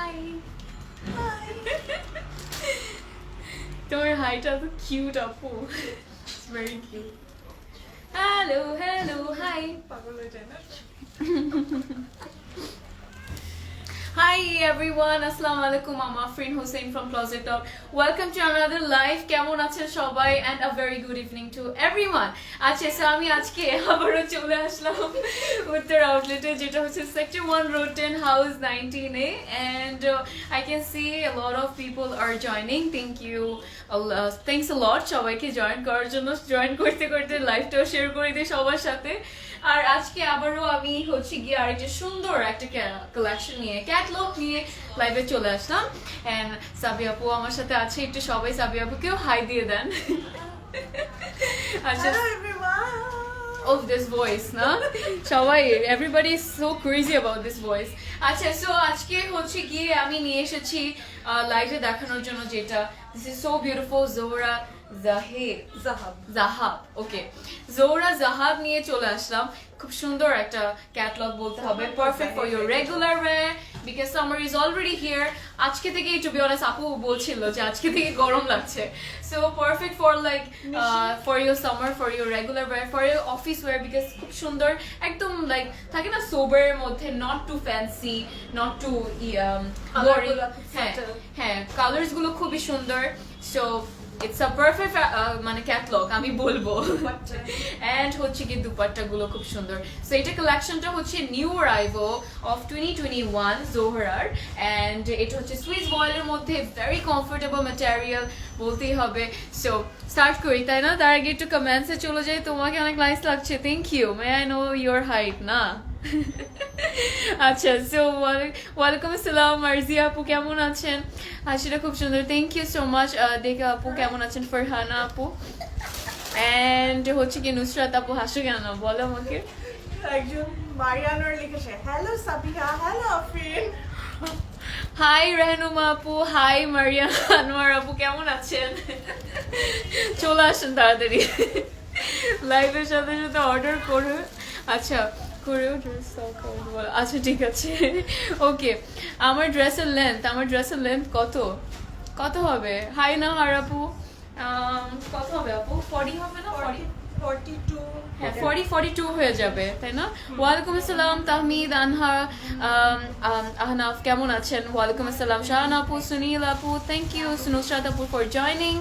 Hi. Hi. তোমার হাইটা তো কিউট আপু। It's very cute. Hello, hello, hi. পাগল হয়ে যায় না? Hi everyone, Assalamu alaikum. I'm Afrin Hussain from Closet Talk. Welcome to another live. কেমন আছেন সবাই and a very good evening to everyone. আচ্ছা so আমি আজকে আবারো চলে আসলাম উত্তর আউটলেটে যেটা হচ্ছে Sector 1 Road 10 House 19A and I can see a lot of people are joining. Thank you. Thanks a lot সবাইকে জয়েন করার জন্য জয়েন করতে করতে লাইভটাও শেয়ার করে দিই সবার সাথে। আর আজকে আবারও আমি হচ্ছে গিয়ে আরেকটা সুন্দর একটা কালেকশন নিয়ে ক্যাটালগ নিয়ে লাইভে চলে আসলাম এন্ড সাবিয়া আপু আমার সাথে আছে একটু সবাই সাবিয়া আপুকেও হাই দিয়ে দেন আচ্ছা Hello everyone. of this voice না সবাই everybody is so crazy about this voice আচ্ছা সো আজকে হচ্ছে গিয়ে আমি নিয়ে এসেছি লাইভে দেখানোর জন্য যেটা this is so beautiful Zohra Zahab okay Zohra Zahab নিয়ে চলে আসলাম খুব সুন্দর একটা ক্যাটালগ বলতে হবে perfect for your regular wire because summer is already here আজকে থেকে টু বি অনেস্ট আপু বলছিল যে আজকে থেকে গরম লাগছে so perfect for like for your summer for your regular wear for your office wear because খুব সুন্দর একদম লাইক থাকে না সোবারের মধ্যে not too fancy not too হ্যাঁ কালার্স গুলো খুবই সুন্দর সো It's a perfect মানে ক্যাটালগ আমি বলবো এন্ড হচ্ছে কি দুপাট্টা গুলো খুব সুন্দর সো এটা কালেকশনটা হচ্ছে নিউ অ্যারাইভাল অফ 2021 জোহরার এন্ড এটা হচ্ছে সুইস ভয়েলের মধ্যে ভেরি কমফোর্টেবল ম্যাটেরিয়াল বলতেই হবে সো স্টার্ট করি তাই না তার আগে একটু কমেন্টসে চলে যাই তোমাকে অনেক নাইস লাগছে thank you may I know your height না আচ্ছা সো ওয়ালাইকুম আসসালাম মার্জিয়া আপু কেমন আছেন সেটা খুব সুন্দর থ্যাংক ইউ সো মাচ দেখে আপু কেমন আছেন ফারহানা আপু এন্ড হচ্ছে কি নুসরাত আপু হাসো কেন বলো আমাকে একজন মারিয়ানোর লিখেছে hello Sabiha hello Afrin hi Rehnuma আপু হাই মারিয়া আনোয়ার আপু কেমন আছেন চলে আসেন তাড়াতাড়ি লাইভের সাথে সাথে অর্ডার করে আচ্ছা করেও ড্রেস আচ্ছা ঠিক আছে ওকে আমার ড্রেসের লেন্থ কত হবে হাই না হার আপু কত হবে আপু 40 হবে না 42 হ্যাঁ 42 হয়ে যাবে তাই না ওয়ালাইকুম আসসালাম তাহমিদ আনহা আহনাফ কেমন আছেন ওয়ালাইকুম আসসালাম শাহানা আপু সুনীল আপু থ্যাংক ইউ নুসরাত আপু for joining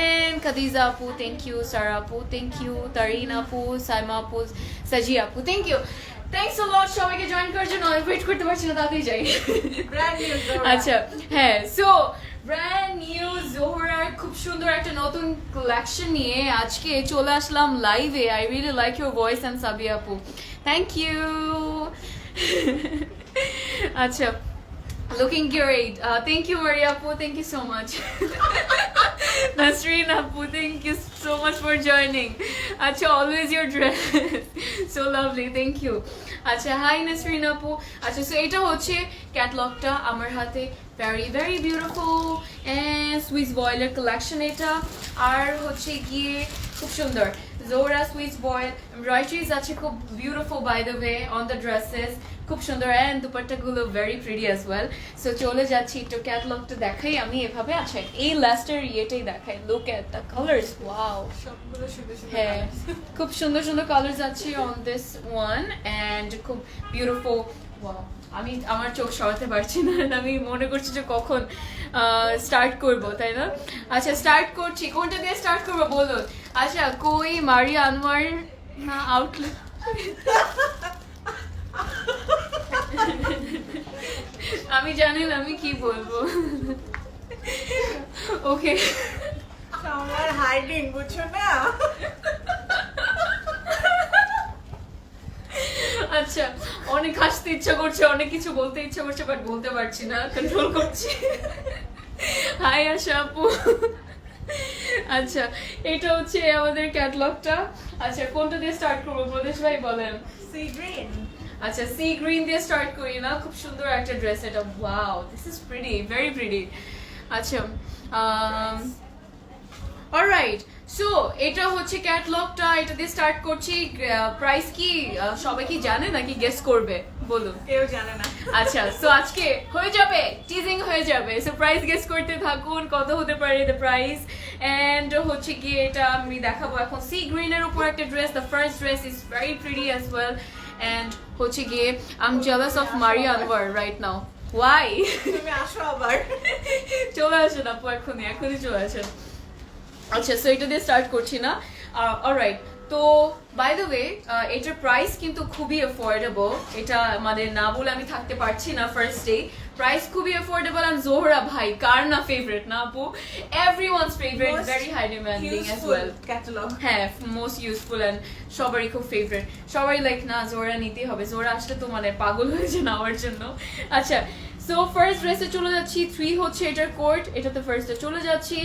and Khadija apu thank you Sara apu thank you Tareen apu Saima apu Saji apu thank you thanks a lot সবাইকে জয়েন করার জন্য ওয়েট করতে পারছি না তাড়াতাড়ি যাই ব্র্যান্ড নিউ আচ্ছা হ্যাঁ সো ব্র্যান্ড নিউ জোহরার খুব সুন্দর একটা নতুন কালেকশন নিয়ে আজকে চলে আসলাম লাইভে I really like your voice and Sabiya আপু থ্যাংক ইউ আচ্ছা looking great thank you Maria apu thank you so much Nasreen apu thank you so much for joining acha always your dress so lovely thank you acha hi Nasreen apu acha so eta hocche catalog ta amar hate very very beautiful and Swiss boiler collection eta ar hocche giye খুব সুন্দর Zohra Swiss boil embroideries আছে খুব beautiful by the way on the dresses খুব সুন্দর and dupatta গুলো very pretty as well so চলে যাচ্ছি একটু ক্যাটালগটা দেখাই আমি এভাবে আচ্ছা এই লাস্টের ইয়েটাই দেখাই look at the colors wow সবগুলো সুন্দর হ্যাঁ খুব সুন্দর সুন্দর কালার্স আছে on this one and খুব beautiful wow আমি আমার চোখ সরাতে পারছি না আমি মনে করছি যে কখন স্টার্ট করব তাই না আচ্ছা স্টার্ট করছি কোনটা দিয়ে স্টার্ট করব বলো আচ্ছা কই মারিয়া আনোয়ার না আউটলেট আমি জানি না আমি কি বলবো ওকে আমার হাইডিং বুঝছো না আচ্ছা অনেক হাসতে ইচ্ছা করছে অনেক কিছু বলতে ইচ্ছা করছে বাট বলতে পারছি না কন্ট্রোল করছি হাই আশা আপু আচ্ছা এটা হচ্ছে আমাদের ক্যাটালগটা আচ্ছা কোনটা দিয়ে স্টার্ট করবো প্রদেশ ভাই বলেন সি গ্রিন আচ্ছা সি গ্রিন দিয়ে স্টার্ট করি না খুব সুন্দর একটা ড্রেস এটা wow this is pretty very pretty আচ্ছা অলরাইট সো এটা হচ্ছে ক্যাটালগটা, এটা দিয়ে স্টার্ট করছি। প্রাইস কি সবাই কি জানে নাকি গেস করবে? বলুন। কেউ জানে না। আচ্ছা, সো আজকে হয়ে যাবে, টিজিং হয়ে যাবে। সো প্রাইস গেস করতে থাকুন কত হতে পারে দ্য প্রাইস। এন্ড হচ্ছে কি এটা আমি দেখাবো এখন সি গ্রিন এর উপর একটা dress. The first dress is very pretty as well. And হচ্ছে গিয়ে I am jealous of Maria Anwar right now. Why? তুমি আসো আবার। চলে আসেন আপু, এখনই চলে আসেন। আচ্ছা, সো এটা দিয়ে স্টার্ট করছি না। অলরাইট, তো বাই দ্য ওয়ে এটার প্রাইস কিন্তু খুবই অ্যাফোর্ডেবল। এটা মানে না বলে আমি থাকতে পারছি না। ফার্স্ট ডে প্রাইস খুবই অ্যাফোর্ডেবল। আর জোহরা ভাই কার না ফেভারিট না আপু? Everyone's favourite, very high demanding as well. Catalogue. হ্যাঁ, মোস্ট ইউজফুল এন্ড সবারই খুব ফেভারিট। সবাই লাইক না জোহরা নিতেই হবে, জোহরা আসলে তো মানে পাগল হয়েছে নেওয়ার জন্য। আচ্ছা, সো ফার্স্ট ড্রেসে চলে যাচ্ছি। 3 হচ্ছে এটার কোট, এটাতে ফার্স্টে চলে যাচ্ছি।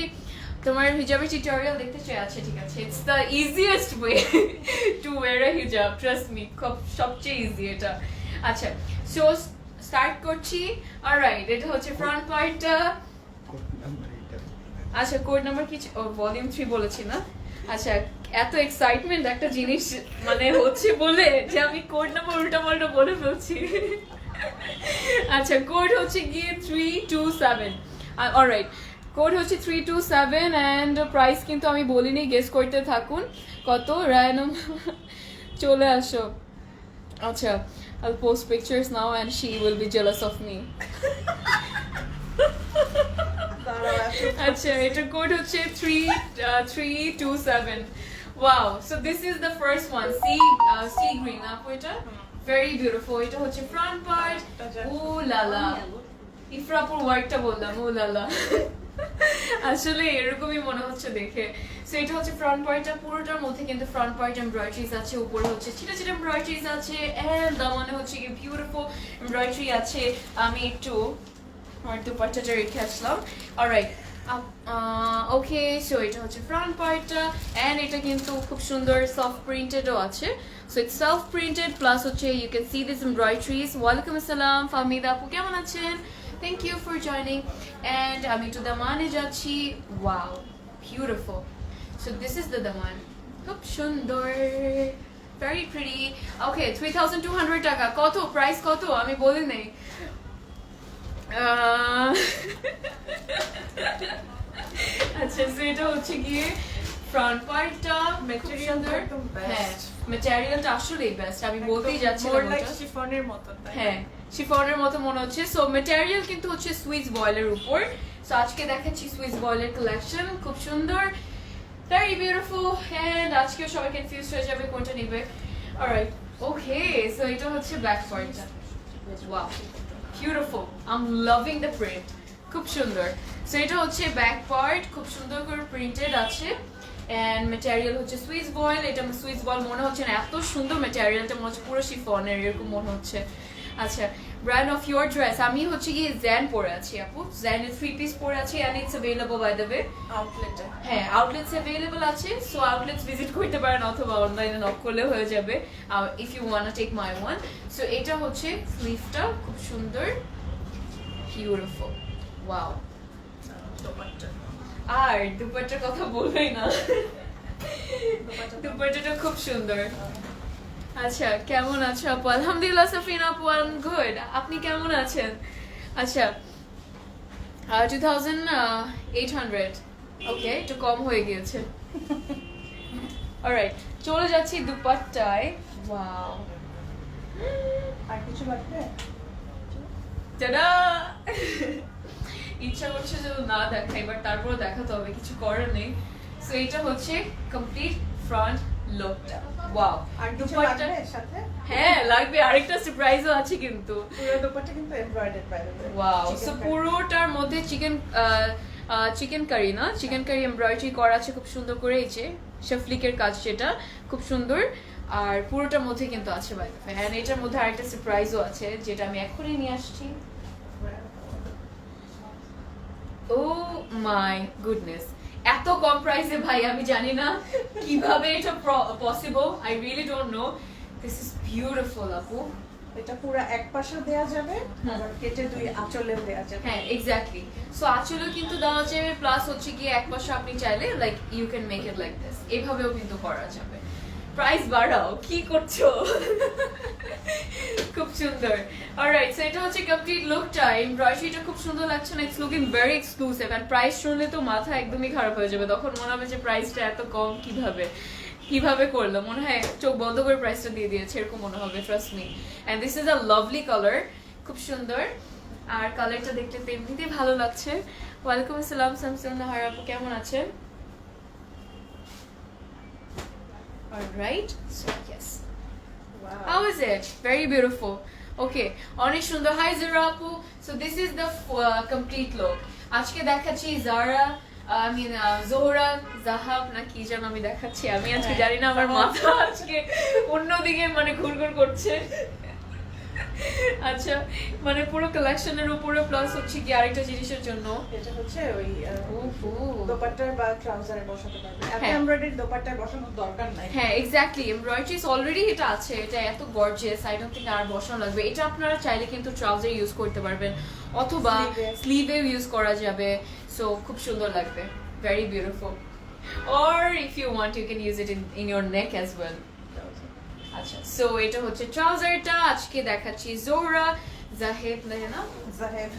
তোমার হিজাবের টিউটোরিয়াল দেখতে চাই? আছে, ঠিক আছে। It's the easiest way to wear a hijab, trust me, সবচেয়ে ইজি এটা। আচ্ছা, সো স্টার্ট করছি। অলরাইট, এটা হচ্ছে ফ্রন্ট পার্টটা। আচ্ছা, কোড নাম্বার কি? ভলিউম 3 বলেছি না? আচ্ছা, এত এক্সাইটমেন্ট একটা জিনিস মানে হচ্ছে বলে যে আমি কোড নাম্বার উল্টাপাল্টা বলে ফেলছি। আচ্ছা, কোড হচ্ছে গিয়ে 327। অলরাইট, কোড হচ্ছে 327 এন্ড প্রাইস কিন্তু আমি বলিনি, গেস করতে থাকুন কত। রায়নম চলে আসো। আচ্ছা, I'll post pictures now and she will be jealous of me. আচ্ছা, এটা কোড হচ্ছে 327. Wow, so this is the first one. Sea green আপু, এটা very beautiful. এটা হচ্ছে ফ্রন্ট পার্ট। ও লালা, ইফরাপুর ওয়ার্ডটা বললাম, ও লালা। আসলে এরকমই মনে হচ্ছে দেখে। সো এটা হচ্ছে ফ্রন্ট পার্টটা। পুরোটার মধ্যে কিন্তু ফ্রন্ট পার্ট এমব্রয়ডারিজ আছে, উপরে হচ্ছে ছোট ছোট এমব্রয়ডারিজ আছে এন্ড দামানে হচ্ছে কি বিউটিফুল এমব্রয়ডারি আছে। আমি একটু আমার দুপাট্টাটা রেখে আসলাম। অলরাইট, ওকে, সো এটা হচ্ছে ফ্রন্ট পার্টটা এন্ড এটা কিন্তু খুব সুন্দর সফট প্রিন্টেডও আছে। So it's self printed plus হচ্ছে you can see this embroideries. ওয়ালাইকুম আসসালাম ফাহমিদা আপু, কেমন আছেন? Thank you for joining. And আমি তো দামানে যাচ্ছি। Wow, beautiful. So this is the দামান, খুব সুন্দর, very pretty. Okay, 3,200 টাকা। কত প্রাইস? কত আমি বলি নেই। আচ্ছা, সো এটা হচ্ছে গিয়ে ফ্রন্ট পার্টটা। ম্যাটেরিয়ালটা একদম হ্যাঁ, বেস্ট। ম্যাটেরিয়ালটা আসলেই বেস্ট, আমি বলতেই যাচ্ছি মোর লাইক শিফনের মতো। হ্যাঁ, শিফনের মতো মনে হচ্ছে। সো ম্যাটেরিয়াল কিন্তু হচ্ছে সুইস বয়েলের উপর। সো আজকে দেখাচ্ছি সুইস বয়েলের কালেকশন, খুব সুন্দর, ভেরি বিউটিফুল এন্ড আজকেও সবাই কনফিউজ হয়ে যাবে কোনটা নেবে। অলরাইট, ওকে, সো এটা হচ্ছে ব্যাক পার্টটা। Wow, beautiful, I am loving the print, খুব সুন্দর। সো এটা হচ্ছে ব্যাক পার্ট, খুব সুন্দর করে প্রিন্টেড আছে এন্ড ম্যাটেরিয়াল হচ্ছে সুইস বয়েল। এটা সুইস বয়েল মনে হচ্ছে না, এত সুন্দর ম্যাটেরিয়ালটা মনে হচ্ছে পুরো শিফনের এরকম মনে হচ্ছে। আচ্ছা, ব্র্যান্ড অফ ইয়োর ড্রেস, আমি হচ্ছে কি জ্যান পরে আছি আপু, জ্যানের 3 পিস পরে আছি and it's available by the way আউটলেটে। হ্যাঁ, আউটলেটস अवेलेबल আছে। সো আউটলেটস ভিজিট করতে পারেন অথবা অনলাইনে নক করলে হয়ে যাবে if you want to take my one. So এটা হচ্ছে স্লিভটা, খুব সুন্দর, বিউটিফুল, ওয়াও। দোপাট্টা। আর দুপাট্টার কথা বলবেই না, দুপাট্টাটা খুব সুন্দর। আচ্ছা, কেমন আছো আপু? আলহামদুলিল্লাহ সাফিন আপু, আই এম গুড। আপনি কেমন আছেন? আচ্ছা, 2800, ওকে, একটু কম হয়ে গিয়েছে। অলরাইট, চলে যাচ্ছি দুপাট্টায়। ওয়াও, আর কিছু লাগবে? টাডা! ইচ্ছা করছে যে না দেখাই, বাট তারপরে দেখাতে হবে, কিছু করার নেই। সো এটা হচ্ছে কমপ্লিট ফ্রন্ট লুকটা। ওয়াও, আর কিছু দুপাট্টা লাগবে সাথে? হ্যাঁ লাগবে, আরেকটা সারপ্রাইজও আছে কিন্তু। পুরো দোপাট্টা কিন্তু embroidery by the way. Wow, so পুরোটার মধ্যে চিকেন কারি না, চিকেন কারি এমব্রয়ডারি করা আছে খুব সুন্দর করে, এই যে শেফলিকের কাজ, সেটা খুব সুন্দর। আর পুরোটার মধ্যে কিন্তু আছে বাই দ্য ওয়ে এন্ড এটার মধ্যে আরেকটা সারপ্রাইজও আছে যেটা আমি এখনই নিয়ে আসছি। ও মাই গুডনেস, এত কম প্রাইসে ভাই আমি জানি না কিভাবে এটা possible, I really don't know. This is beautiful আপু, এটা পুরো এক পাশে দেয়া যাবে আবার কেটে দুই আঁচলেও দেয়া যাবে। হ্যাঁ এক্স্যাক্টলি, সো আঁচলেও কিন্তু দেওয়া যাবে, প্লাস হচ্ছে গিয়ে এক পাশে আপনি চাইলে like you can make it like this, এভাবেও কিন্তু করা যাবে। প্রাইস বাড়াও, কি করছো? খুব সুন্দর। অলরাইট, সো এটা হচ্ছে কমপ্লিট লুকটা। এমব্রয়ডারিটা খুব সুন্দর লাগছে না? It's looking very exclusive, and price শুনলে তো মাথা একদমই খারাপ হয়ে যাবে, তখন মনে হবে যে প্রাইসটা এত কম কিভাবে করলো, মনে হয় চোখ বন্ধ করে প্রাইসটা দিয়ে দিয়েছে, এরকম মনে হবে, trust me. And this is a lovely colour, খুব সুন্দর, আর কালারটা দেখতে তো এমনিতেই ভালো লাগছে। ওয়ালাইকুম আসসালাম শামসুন নাহার আপু, কেমন আছেন? Alright, so yes, how is it? Very beautiful. Okay, অনেক সুন্দর। Hi Zara আপু, so this is the complete look. আজকে দেখাচ্ছি জারা, জোহরা জাহাব না কি যেন আমি দেখাচ্ছি, আমি আজকে জানি না, আমার মাথা আজকে অন্যদিকে মানে ঘুরঘুর করছে। আচ্ছা, মানে পুরো কালেকশনের উপরে প্লাস হচ্ছে কি আরেকটা জিনিসের জন্য, এটা হচ্ছে ওই দোপাট্টার বা ট্রাউজারে বসাতে পারবে, এত এমব্রয়ডারি দোপাট্টায় বসানোর দরকার নাই। হ্যাঁ এক্স্যাক্টলি, এমব্রয়ডারিজ অলরেডি এটা আছে, এটা এত গর্জিয়াস, আই ডোন্ট থিংক আর বসানো লাগবে। এটা আপনারা চাইলে কিন্তু ট্রাউজার ইউজ করতে পারবেন, অথবা স্লিভে ইউজ করা যাবে, সো খুব সুন্দর লাগবে, very beautiful. Or if you want you can use it in your neck as well. আচ্ছা, সো এটা হচ্ছে ট্রাউজারটা। আজকে দেখাচ্ছি জোহরা জাহেব, না জাহেব,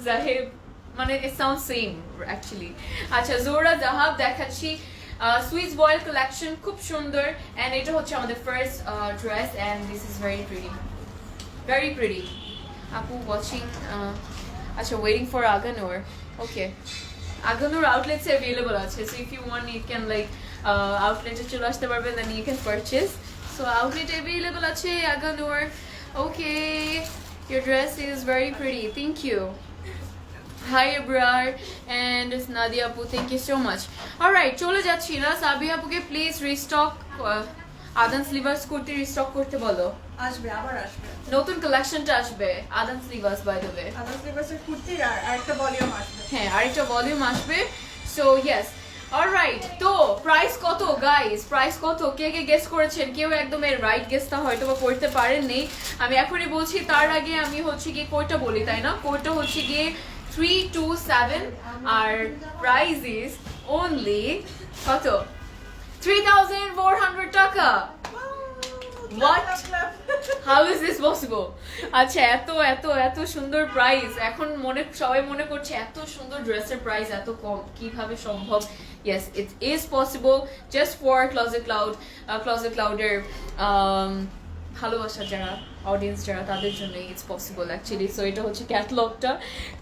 জাহেব, মানে it sounds same actually. আচ্ছা, জোহরা জাহাব দেখাচ্ছি, সুইস বয়েল কালেকশন, খুব সুন্দর, এন্ড এটা হচ্ছে আমাদের first dress, and this is very pretty. আপু ওয়াচিং, আচ্ছা, ওয়েটিং ফর আগানোর। ওকে, আগানোর আউটলেটস অ্যাভেলেবল আছে, so if you want you can like আউটলেটে চলে আসতে পারবেন, then you can purchase. So outlet available আছে আগানোর। ওকে, your dress is very pretty, thank you. Hi Abrar and Nadia Apu, thank you so much. Alright, চলে যাচ্ছি না, সাবিয়া আপুকে প্লিজ রিস্টক আদান স্লিভার্স কুর্তি রিস্টক করতে বলো। আসবে, আবার আসবে, নতুন কালেকশনটা আসবে আদান স্লিভার্স, বাই দ্য ওয়ে আদান স্লিভার্সের কুর্তির আর আরেকটা ভলিউম আসবে। হ্যাঁ, আরেকটা ভলিউম আসবে, সো ইয়েস। অলরাইট, তো প্রাইস কত গাইস, প্রাইস কত, কে গেস করেছেন? কেউ একদম এর রাইট গেসটা হয়তো বা করতে পারেননি, আমি এখনই বলছি, তার আগে আমি হচ্ছে গিয়ে কোডটা বলি, তাই না? কোডটা হচ্ছে গিয়ে 327, আর প্রাইস ইজ অনলি কত? 3,400 টাকা। What? How is this possible? আচ্ছা, এত এত এত সুন্দর প্রাইস, এখন সবাই মনে করছে এত সুন্দর ড্রেসের প্রাইস এত কম, কিভাবে সম্ভব? Yes, it is possible, just for Closet Clouder ভালোবাসা যারা অডিয়েন্স যারা, তাদের জন্য ইটস পসিবল অ্যাকচুয়ালি। সো এটা হচ্ছে ক্যাটালগটা,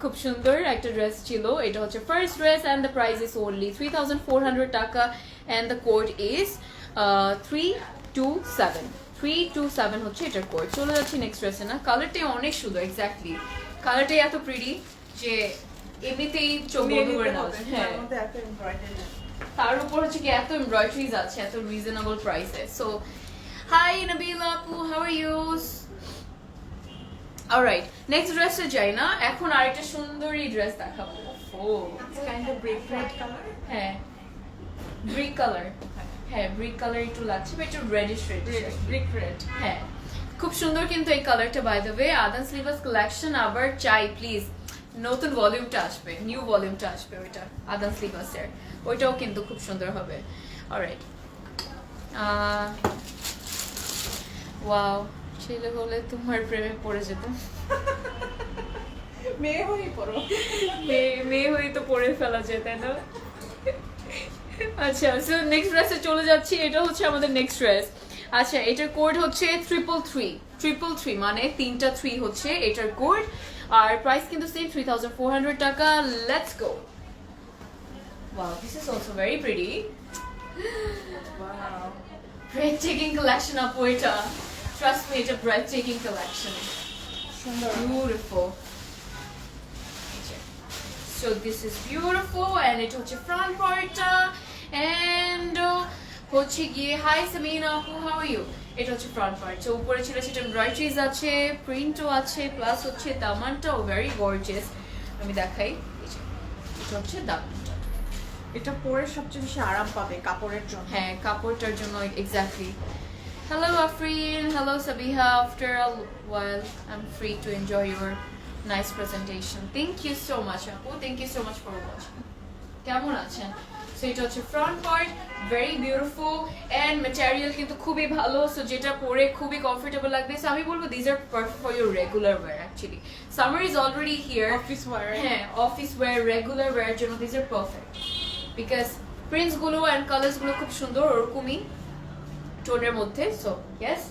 খুব সুন্দর একটা ড্রেস ছিল, এটা হচ্ছে first dress, and the price is only 3,400 টাকা, অ্যান্ড দ্য কোড ইজ 327 হচ্ছে এটার কোড। চলে যাচ্ছি নেক্সট ড্রেসে না, কালারটাই অনেক সুন্দর, এক্স্যাক্টলি কালারটাই এত প্রিটি যে এমনিতেই চোখ বন্ধ করে নেওয়া যায়। হ্যাঁ, তার উপর হচ্ছে কি এত এমব্রয়ডারিজ আছে এত রিজনেবল প্রাইসে। সো হাই নাবিলা আপু, how are you? Alright, next ড্রেসে যাই না, এখন আরেকটা সুন্দরী ড্রেস দেখাবো। Oh, it's kind of brick red colour. হ্যাঁ, ব্রিক কালার, হ্যাঁ ব্রিক কালার একটু লাগছে, বাট একটু রেডিশ ব্রিক রেড। হ্যাঁ, খুব সুন্দর কিন্তু এই কালারটা। বাই দ্য ওয়ে, আদান স্লিভার্স কালেকশন আবার চাই প্লিজ, নতুন ভলিউমটা আসবে, নিউ ভলিউমটা আসবে, ওইটা আদান স্লিভার্সের, ওইটাও কিন্তু খুব সুন্দর হবে। অলরাইট, ওয়াও, ছেলে হলে তোমার প্রেমে পড়ে যেতাম। মেয়ে হয়ে পড়ো, মেয়ে হয়ে তো পড়ে ফেলা যায়, তাই না? আচ্ছা, সো নেক্সট ড্রেসে চলে যাচ্ছি, এটা হচ্ছে আমাদের নেক্সট ড্রেস। আচ্ছা, এটার কোড হচ্ছে 333, মানে 3টা 3 হচ্ছে এটার কোড, আর প্রাইস কিন্তু সেম 3,400 টাকা। Let's go. Wow, this is also very pretty. Wow, ব্রেথটেকিং collection আপু এটা, ট্রাস্ট মি, এটা ব্রেথটেকিং কালেকশন, সুন্দর, beautiful. So this is beautiful, and it হচ্ছে front partটা, and হচ্ছে গিয়ে হাই সামিনা আপু, হাউ আর ইউ? এটা হচ্ছে ফ্রন্ট পার্ট, তো উপরে ছিল সেটা এমব্রয়ডারিজ আছে, প্রিন্টও আছে, প্লাস হচ্ছে দামানটাও ভেরি গর্জিয়াস। আমি দেখাই, এটা হচ্ছে দামানটা, এটা পরে সবচেয়ে বেশি আরাম পাবে কাপড়ের জন্য। হ্যাঁ, কাপড়টার জন্য exactly. Hello Afreen, hello Sabiha. After a while, I'm free to enjoy your nice presentation. Thank you so much, Apu. Thank you so much for watching. কেমন আছেন? সো এটা হচ্ছে front part, very beautiful and material কিন্তু খুবই ভালো, so যেটা পরে খুবই কমফোর্টেবল লাগবে। সো আমি বলবো this are perfect for your regular wear. Actually summer is already here, office wear, হ্যাঁ অফিস ওয়্যার, রেগুলার ওয়্যার জন্য this are perfect, because prints গুলো এন্ড কালার্স গুলো খুব সুন্দর ওরকমই টোনের মধ্যে। সো ইয়েস,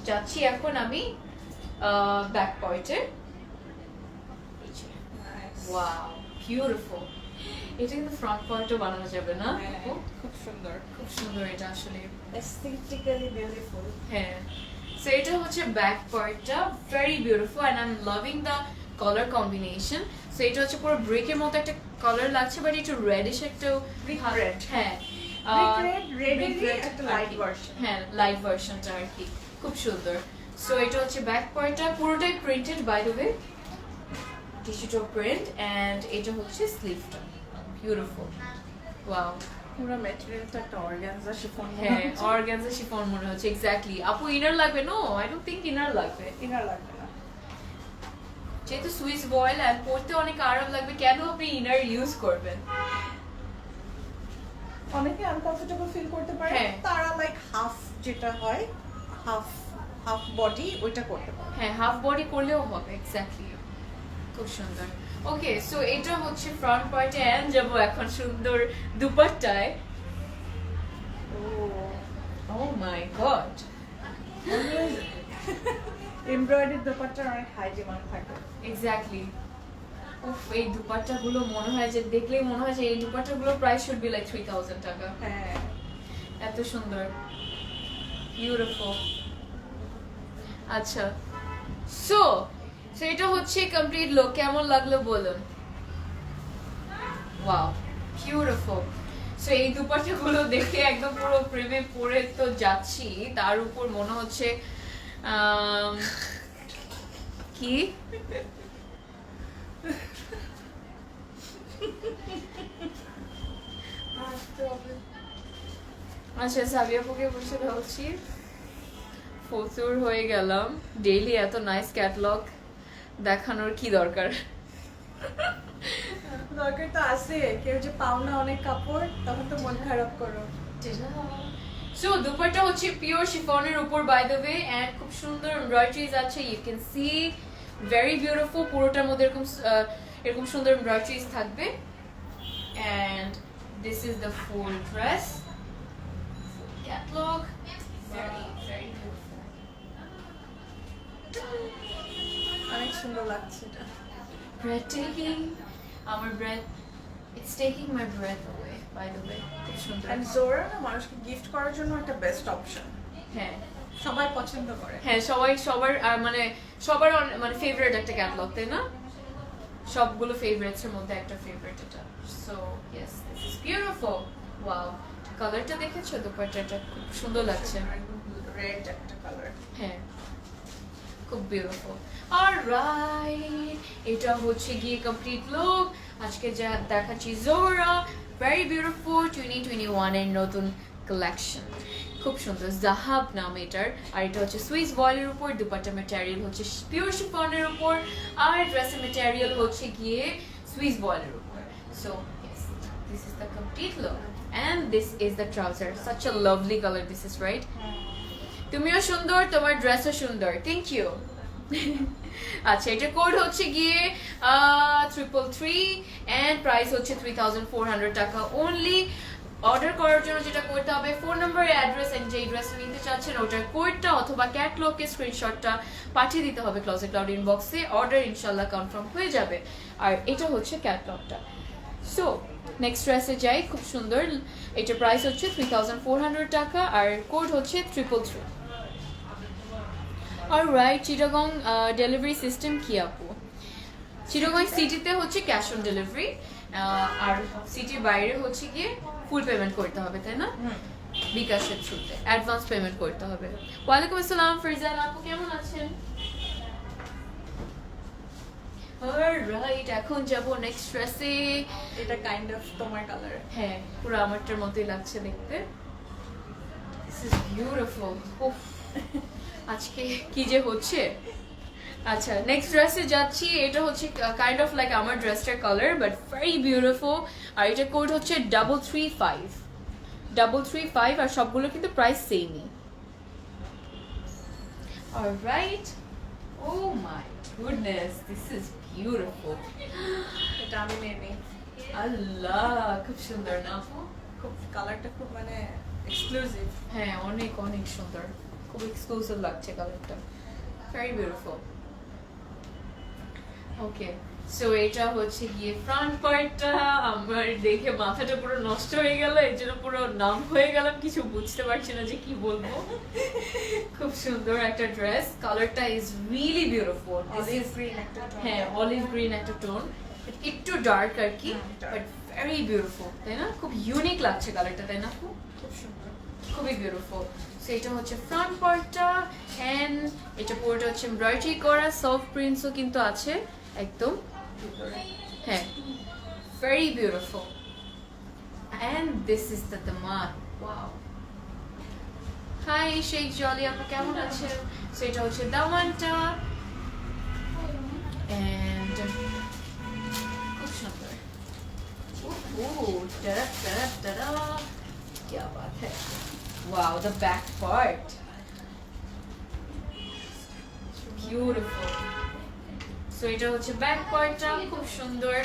যাচ্ছি এখন আমি ব্যাক পয়েন্টে। Wow, beautiful. এটা কিন্তু ফ্রন্ট পার্টও বানানো যাবে না? খুব সুন্দর, খুব সুন্দর এটা আসলে, অ্যাস্থেটিক্যালি বিউটিফুল। হ্যাঁ। সো এটা হচ্ছে ব্যাক পার্টটা, very beautiful and I am loving the colour combination. So এটা হচ্ছে পুরো ব্রিকের মতো একটা কালার লাগছে, বাট একটু রেডিশ একটা, red, হ্যাঁ একটা লাইট ভার্সন, হ্যাঁ লাইট ভার্সনটা আর কি, খুব সুন্দর। সো এটা হচ্ছে ব্যাক পার্টটা, পুরোটাই প্রিন্টেড বাই দ্য ওয়ে, টিস্যুটো প্রিন্ট, এন্ড এটা হচ্ছে স্লিভটা, বিউটিফুল। ওয়াও, পুরো ম্যাটেরিয়ালটা একটা অর্গানজা শিফন। হ্যাঁ অর্গানজা শিফন মনে হচ্ছে, এক্স্যাক্টলি। আপু ইনার লাগবে? No, I don't think inner লাগবে। ইনার লাগবে না, যেহেতু সুইস বয়েল আর পরতে অনেক আরাম লাগবে, কেন আপনি ইনার ইউজ করবেন? অনেকে আনকমফোর্টেবল ফিল করতে পারে, হ্যাঁ। তারা লাইক হাফ যেটা হয়, হাফ হাফ বডি ওইটা করতে পারে। হ্যাঁ হাফ বডি করলেও হবে, এক্স্যাক্টলি, খুব সুন্দর। ওকে, সো এটা হচ্ছে ফ্রন্ট পার্টে, এন্ড যাবো এখন সুন্দর দুপাট্টায়। ও মাই গড, এমব্রয়ডারি দোপাট্টার অনেক হাই ডিমান্ড থাকে। এক্স্যাক্টলি। উফ, এই দুপাট্টাগুলো মনে হয় যে দেখলেই মনে হয় যে এই দুপাট্টাগুলোর প্রাইস শুড বি লাইক 3000 টাকা। হ্যাঁ, এত সুন্দর, বিউটিফুল। আচ্ছা, সো এটা হচ্ছে কমপ্লিট লুক। কেমন লাগলো বলুন? Wow, beautiful. সো এই দুপাট্টাগুলো দেখে একদম পুরো প্রেমে পড়ে তো যাচ্ছি, তার উপর মনে হচ্ছে কি আচ্ছা, সাবিয়াপুকে বসে ভাবছি ফতুর হয়ে গেলাম, ডেইলি এত নাইস ক্যাটালগ দেখানোর কি দরকার? দরকার তো আছে, কেউ যে পাও না অনেক কাপড়, তখন তো মন খারাপ করো। সো দুপাট্টা হচ্ছে পিওর শিফনের উপর বাই দ্য ওয়ে, এন্ড খুব সুন্দর এমব্রয়ডারিজ আছে, you can see, very beautiful. পুরোটার মধ্যে এরকম সুন্দর এমব্রয়ডারিজ থাকবে, and this is the full dress catalogue, very very beautiful. অনেক সুন্দর লাগছে এটা। Breathtaking, our breath, it's taking my breath away, by the way. খুব সুন্দর। এন্ড জোরা না মানুষকে গিফট করার জন্য একটা বেস্ট অপশন, হ্যাঁ সবাই পছন্দ করে। হ্যাঁ, সবার মানে সবার মানে ফেভারিট একটা ক্যাটালগ, তাই না? সবগুলো ফেভারিটস এর মধ্যে একটা ফেভারিট এটা। So yes, this is beautiful. Wow, কালারটা দেখেছো? দুপাট্টাটা খুব সুন্দর লাগছে, রেড একটা কালার। হ্যাঁ খুব বিউটিফুল। অলরাইট, এটা হচ্ছে গিয়ে কমপ্লিট লুক। আজকে যা দেখাচ্ছি জোরা, ভেরি বিউটিফুল 2021 এর নতুন কালেকশন, খুব সুন্দর। জাহাব নাম এটার, আর এটা হচ্ছে সুইস বয়েলের উপর, দুপাট্টা ম্যাটেরিয়াল হচ্ছে পিওর শিফনের উপর, আর ড্রেসের ম্যাটেরিয়াল হচ্ছে গিয়ে সুইস বয়েলের উপর। So yes, this is the complete look, and this is the trouser. Such a lovely colour this is, right? তুমিও সুন্দর, তোমার ড্রেসও সুন্দর, থ্যাংক ইউ। আচ্ছা, এটা কোড হচ্ছে গিয়ে 333 এন্ড প্রাইস হচ্ছে 3400 টাকা অনলি। অর্ডার করার জন্য যেটা করতে হবে, ফোন নাম্বার, অ্যাড্রেস এন্ড যে ড্রেস নিতে চাচ্ছেন ওটার কোডটা অথবা ক্যাটালগের স্ক্রিনশটটা পাঠিয়ে দিতে হবে ক্লোজেট ক্লাউড ইনবক্সে। অর্ডার ইনশাল্লাহ কনফার্ম হয়ে যাবে। আর এটা হচ্ছে ক্যাটালগটা। সো নেক্সট ড্রেসে যাই, খুব সুন্দর। এটার প্রাইস হচ্ছে 3400 টাকা আর কোড হচ্ছে 333। অলরাইট, চিটাগং ডেলিভারি সিস্টেম কি আপু? চিটাগং সিটিতে হচ্ছে ক্যাশ অন ডেলিভারি, আর সিটির বাইরে হচ্ছে গিয়ে ফুল পেমেন্ট করতে হবে, তাই না? বিকাশের থ্রুতে অ্যাডভান্স পেমেন্ট করতে হবে। ওয়ালাইকুম আসসালাম ফরিজান আপু, কেমন আছেন? অলরাইট, এখন যাব নেক্সট ড্রেসে। এটা কাইন্ড অফ তোমার কালার। হ্যাঁ, পুরো আমারটার মতোই লাগছে দেখতে। This is beautiful. উফ, আজকে কি যে হচ্ছে। আচ্ছা নেক্সট ড্রেসে যাচ্ছি, এটা হচ্ছে কাইন্ড অফ লাইক আমার ড্রেসটার কালার বাট ভেরি বিউটিফুল। আর এটা কোড হচ্ছে 335 আর সবগুলো কিন্তু প্রাইস সেমই। Alright, oh my goodness, this is beautiful. এটা আমি নেই, আল্লাহ খুব সুন্দর না আপু? খুব কালারটা খুব মানে এক্সক্লুসিভ। হ্যাঁ অনেক অনেক সুন্দর, খুব এক্সক্লুসিভ লাগছে কালারটা, ভেরি বিউটিফুল। ওকে সো এটা হচ্ছে গিয়ে ফ্রন্ট পার্টটা। আমার দেখে মাথাটা পুরো নষ্ট হয়ে গেল, এর জন্য পুরো নাম হয়ে গেলাম, কিছু বুঝতে পারছি না যে কি বলবো। খুব সুন্দর একটা ড্রেস, কালারটা is really beautiful. Olive green একটা tone। হ্যাঁ অলিভ গ্রিন একটা টোন, একটু ডার্ক আর কি, dark। বাট ভেরি বিউটিফুল, তাই না? খুব ইউনিক লাগছে কালারটা, তাই না? খুব সুন্দর। খুবই বিউটিফুল। সো এটা হচ্ছে ফ্রন্ট পার্টটা, এন্ড এটা পুরোটা হচ্ছে এমব্রয়ডারি করা, সফট প্রিন্টসও কিন্তু আছে একদম ভিতরে। হ্যাঁ very beautiful, and this is the দামান। ওয়াও, হাই শেখ জলি আপু কেমন আছেন? সো এটা হচ্ছে দামানটা, এন্ড খুব সুন্দর। ওহ টারা টারা টারা, क्या बात है, wow the back part beautiful। so এটা হচ্ছে ব্যাক পার্টটা, খুব সুন্দর।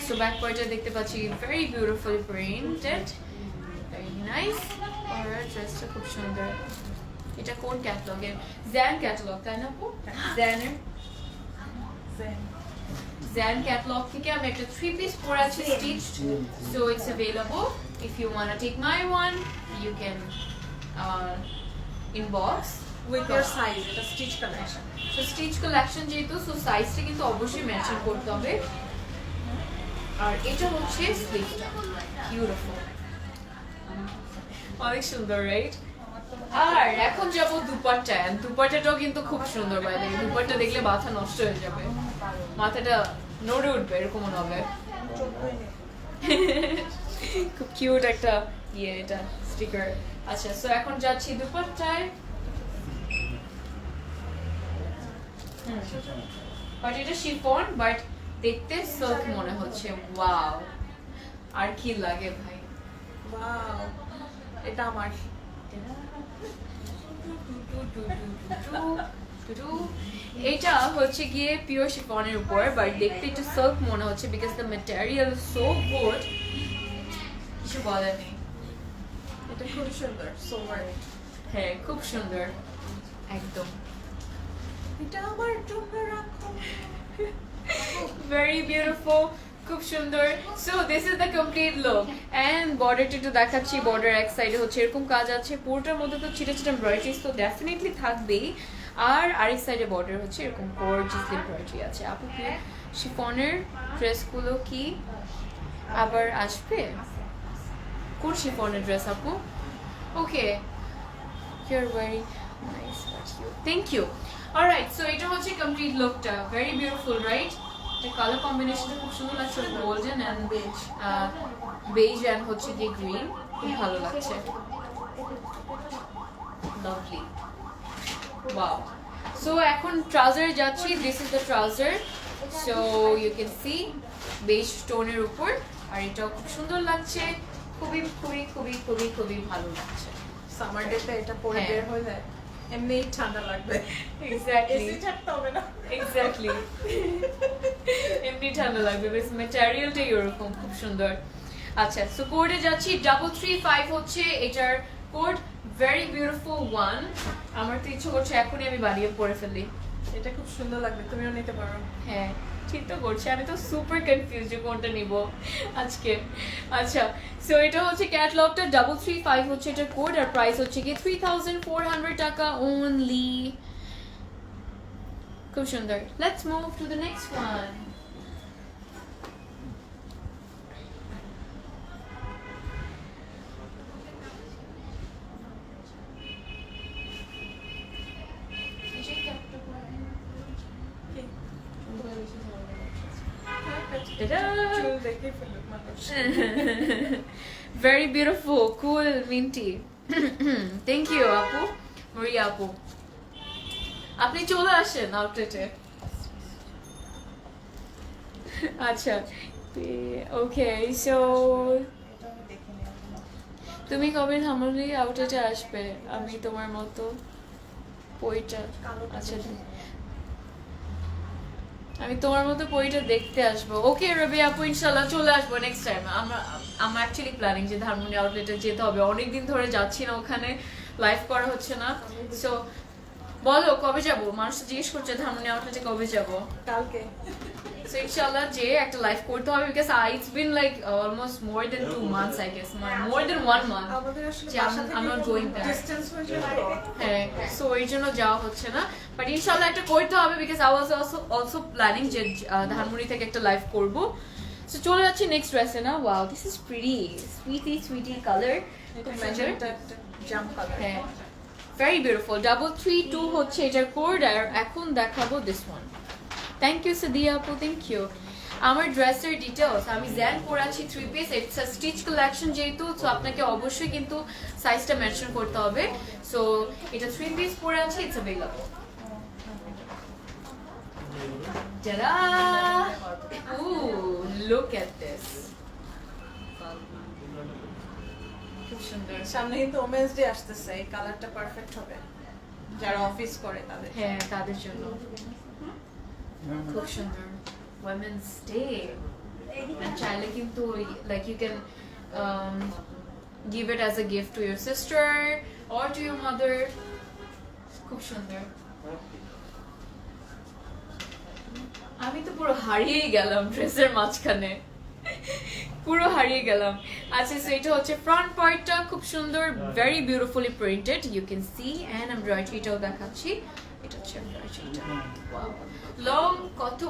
so ব্যাক পার্টটা দেখতে পাচ্ছি very beautifully printed, very nice। আর ড্রেসটা খুব সুন্দর। এটা কোন ক্যাটালগের? জ্যান ক্যাটালগ তাই না আপু? জ্যানের জ্যান ক্যাটালগ থেকে আমি একটা 3 piece পরে আছে stitched, so it's available if you want to take my one you can inbox with your size. এটা stitch collection. so stitch collection যেহেতু so সাইজটা কিন্তু অবশ্যই মেনশন করতে হবে। আর এটা হচ্ছে স্লিভটা, বিউটিফুল, অনেক সুন্দর রাইট? আর এখন যাব দুপাট্টায়, দুপাট্টাটাও কিন্তু খুব সুন্দর বাইরে, দুপাট্টা দেখলে মাথা নষ্ট হয়ে যাবে, মাথাটা নড়ে উঠবে এরকম হবে। খুব কিউট একটা ইয়ে এটা স্টিকার। আচ্ছা সো এখন যাচ্ছি দুপাট্টায়। বাট এটা শিফন, বাট দেখতে সিল্ক মনে হচ্ছে। ওয়াও, আর কি লাগে ভাই, ওয়াও, এটা আমার। এটা হচ্ছে গিয়ে পিওর শিফনের উপর, বাট দেখতে একটু সিল্ক মনে হচ্ছে because the material so good, কিছু বলার নেই। এটা খুব সুন্দর, সোভার। হ্যাঁ খুব সুন্দর একদম, এটা আমার জন্য রাখো। very beautiful, খুব সুন্দর। So this is the complete look, and বর্ডারটা একটু দেখাচ্ছি। বর্ডার এক সাইডে হচ্ছে এরকম কাজ আছে, পুরোটার মধ্যে তো ছিটা ছিটা এমব্রয়ডারিজ তো ডেফিনেটলি থাকবেই, আর আরেক সাইডে বর্ডার হচ্ছে এরকম গর্জিয়াস এমব্রয়ডারি আছে। আপু কি শিফনের ড্রেসগুলো কি আবার আসবে? কোন শিফনের ড্রেস আপু? ওকে, you're very nice, thank you। Alright so এটা হচ্ছে কমপ্লিট লুকটা, ভেরি বিউটিফুল রাইট? এটা কালার কম্বিনেশনটা খুব সুন্দর লাগছে, গোল্ডেন এন্ড বেজ এন্ড হচ্ছে কি গ্রিন, খুব ভালো লাগছে, লাভলি। ওয়াও, সো এখন ট্রাউজারে যাচ্ছি। This is the trouser, so you can see beige স্টোনের উপর, আর এটাও খুব সুন্দর লাগছে, খুবই খুবই খুবই খুবই খুবই ভালো লাগছে। সামার ডেতে এটা পরে হ্যাঁ। বের হয়ে যায়, এমনিই ঠান্ডা লাগবে। এক্স্যাক্টলি এসি ছাড়তে হবে না। এক্স্যাক্টলি, এমনি ঠান্ডা লাগবে, বেশ ম্যাটেরিয়ালটাই ওরকম, খুব সুন্দর। আচ্ছা সো কোডে যাচ্ছি, 335 হচ্ছে এটার কোড, ভেরি বিউটিফুল ওয়ান। আমার তো ইচ্ছে করছে এখনই আমি বানিয়ে পরে ফেলি। এটা খুব সুন্দর লাগবে, তুমিও নিতে পারো। হ্যাঁ ঠিক তো করছি, আমি তো সুপার কনফিউজ যে কোনটা নিব আজকে। আচ্ছা সো এটা হচ্ছে ক্যাটালগটা, 335 হচ্ছে এটার কোড, আর প্রাইস হচ্ছে কি 3400 টাকা অনলি। খুব সুন্দর। Let's move to the next one. চুল দেখে ফেলুক মানুষ। Very beautiful, cool, minty. Thank you, Apu. Maria Apu. আপনি চলে আসেন আউটলেটে। আচ্ছা ওকে সো এটা আমি দেখিনি এখনো। তুমি কবে ধামালি আউটলেটে আসবে? আমি তোমার মতো বইটা আচ্ছা আমি তোমার মতো বইটা দেখতে আসবো। ওকে রবি আপু ইনশাল্লাহ চলে আসবো নেক্সট টাইম। আমার অ্যাকচুয়ালি প্ল্যানিং যে ধানমন্ডি আউটলেটে যেতে হবে, অনেকদিন ধরে যাচ্ছি না ওখানে, লাইভ করা হচ্ছে না। সো বলো কবে যাবো? মানুষ তো জিজ্ঞেস করছে ধানমন্ডি আউটলেটে কবে যাবো। কালকে সো ইনশাল্লাহ যে একটা লাইভ করতে হবে, because it's been like almost more than 2 months I guess, more than 1 month আমাদের আসলে যে বাসা থেকে I'm not going there. Distance হয়ে যায় তো। হ্যাঁ সো এর জন্য যাওয়া হচ্ছে না, বাট ইনশাল্লাহ একটা করতে হবে because I was also planning যে ধানমন্ডি থেকে একটা লাইভ করব। সো চলে যাচ্ছি নেক্সট ড্রেসে না। Wow this is pretty, sweety colour, এটা ম্যাজেন্টা একটা জাম কালার। হ্যাঁ ভেরি বিউটিফুল। 332 হচ্ছে এটার কোড। আর এখন দেখাবো this one. Thank you Sadia আপু, থ্যাংক ইউ। আমার ড্রেসের ডিটেলস আমি জ্যান পরাচ্ছি 3 piece, it's a stitch collection যেহেতু, সো আপনাকে অবশ্যই কিন্তু সাইজটা মেনশন করতে হবে। সো এটা 3 পিস পরে আছে, it's available. Ta-da! Ooh, look at this. খুব সুন্দর। সামনে কিন্তু ওমেন্স ডে আসতেছে, এই কালারটা পারফেক্ট হবে যারা অফিস করে তাদের। হ্যাঁ তাদের জন্য খুব সুন্দর। ওমেন্স ডে চাইলে কিন্তু like you can give it as a gift to your sister or to your mother. খুব সুন্দর। আমি তো পুরো হারিয়ে গেলাম ড্রেসের মাঝখানে, পুরো হারিয়ে গেলাম। আচ্ছা সো এটা হচ্ছে ফ্রন্ট পার্টটা, খুব সুন্দর, very beautifully printed, you can see, and এমব্রয়ডারিটাও দেখাচ্ছি। এটা হচ্ছে এমব্রয়ডারিটা। ওয়াও লং কত?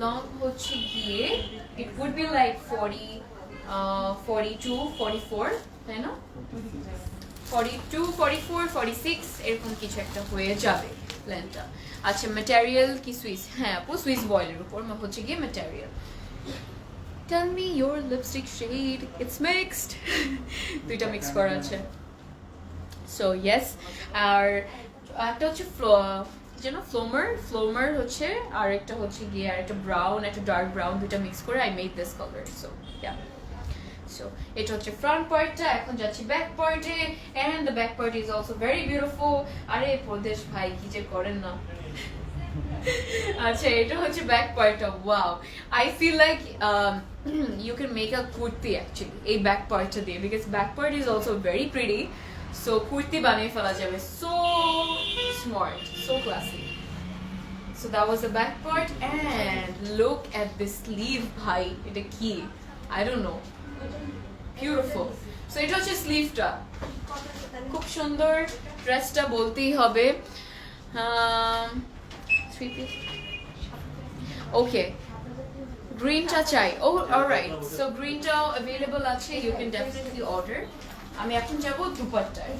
লং হচ্ছে গিয়ে ইট উড বি লাইক 42 44 তাই না? 42 44 46 এরকম কিছু একটা হয়ে যাবে লেন্থটা। আচ্ছা ম্যাটেরিয়াল কি সুইস? হ্যাঁ আপু সুইস বয়েলের উপর হচ্ছে গিয়ে material. Tell me your lipstick shade. It's mixed. দুইটা মিক্স করা আছে। So yes, আর একটা হচ্ছে যেন ফ্লোমার হচ্ছে, আর একটা হচ্ছে গিয়ে আর একটা ব্রাউন, একটা ডার্ক ব্রাউন, দুইটা মিক্স করে I made this color. So yeah. So এটা হচ্ছে ফ্রন্ট পার্টটা। এখন যাচ্ছি ব্যাক পার্টে, and the back part is also very beautiful. আরে প্রদেশ ভাই কি যে করেন না। আচ্ছা এটা হচ্ছে ব্যাক পার্টটা। Wow I feel like you can make a kurti actually এই ব্যাক পার্টটা দিয়ে, because back part is also very pretty, so kurti বানিয়ে ফেলা যাবে। So smart, so classy. So that was the back part, and look at this sleeve ভাই, এটা কি I don't know, beautiful. So এটা হচ্ছে স্লিভটা, খুব সুন্দর ড্রেসটা বলতেই হবে। 3 piece. Okay. গ্রিনটা চাই। অলরাইট সো গ্রিনটাও অ্যাভেলেবল আছে, ইউ ক্যান ডেফিনেটলি অর্ডার। আমি এখন যাব দুপাট্টায়।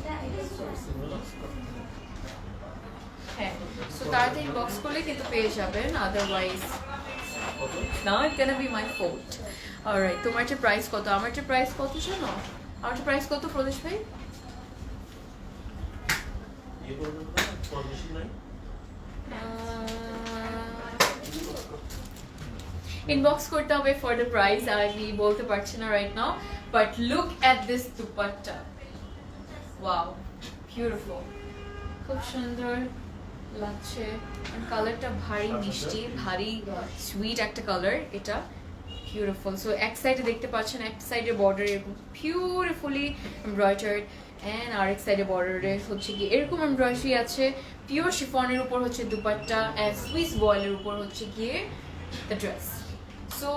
হ্যাঁ সো তাড়াতাড়ি বক্স করলে কিন্তু পেয়ে যাবেন, আদারওয়াইজ না it can be my fault. Alright তোমারটা প্রাইস কত? আমারটা প্রাইস কত জানো? আমারটা প্রাইস কত প্রদেশ ভাই? ইনবক্স করতে হবে ফর দ্য প্রাইস, আমি বলতে পারছি না right now, but look at this dupatta. Wow beautiful, খুব সুন্দর লাগছে। কালারটা ভারী মিষ্টি, ভারী সুইট একটা কালার এটা, বিউটিফুল। সো এক সাইডে দেখতে পাচ্ছেন, এক সাইডে বর্ডার এরকম বিউটিফুলি এমব্রয়ডার্ড, এন্ড আরেক সাইডে বর্ডারে হচ্ছে কি এরকম এমব্রয়ডারি আছে। পিওর শিফনের উপর হচ্ছে দুপাট্টা, এন্ড সুইস বয়েলের উপর হচ্ছে গিয়ে দ্য ড্রেস। সো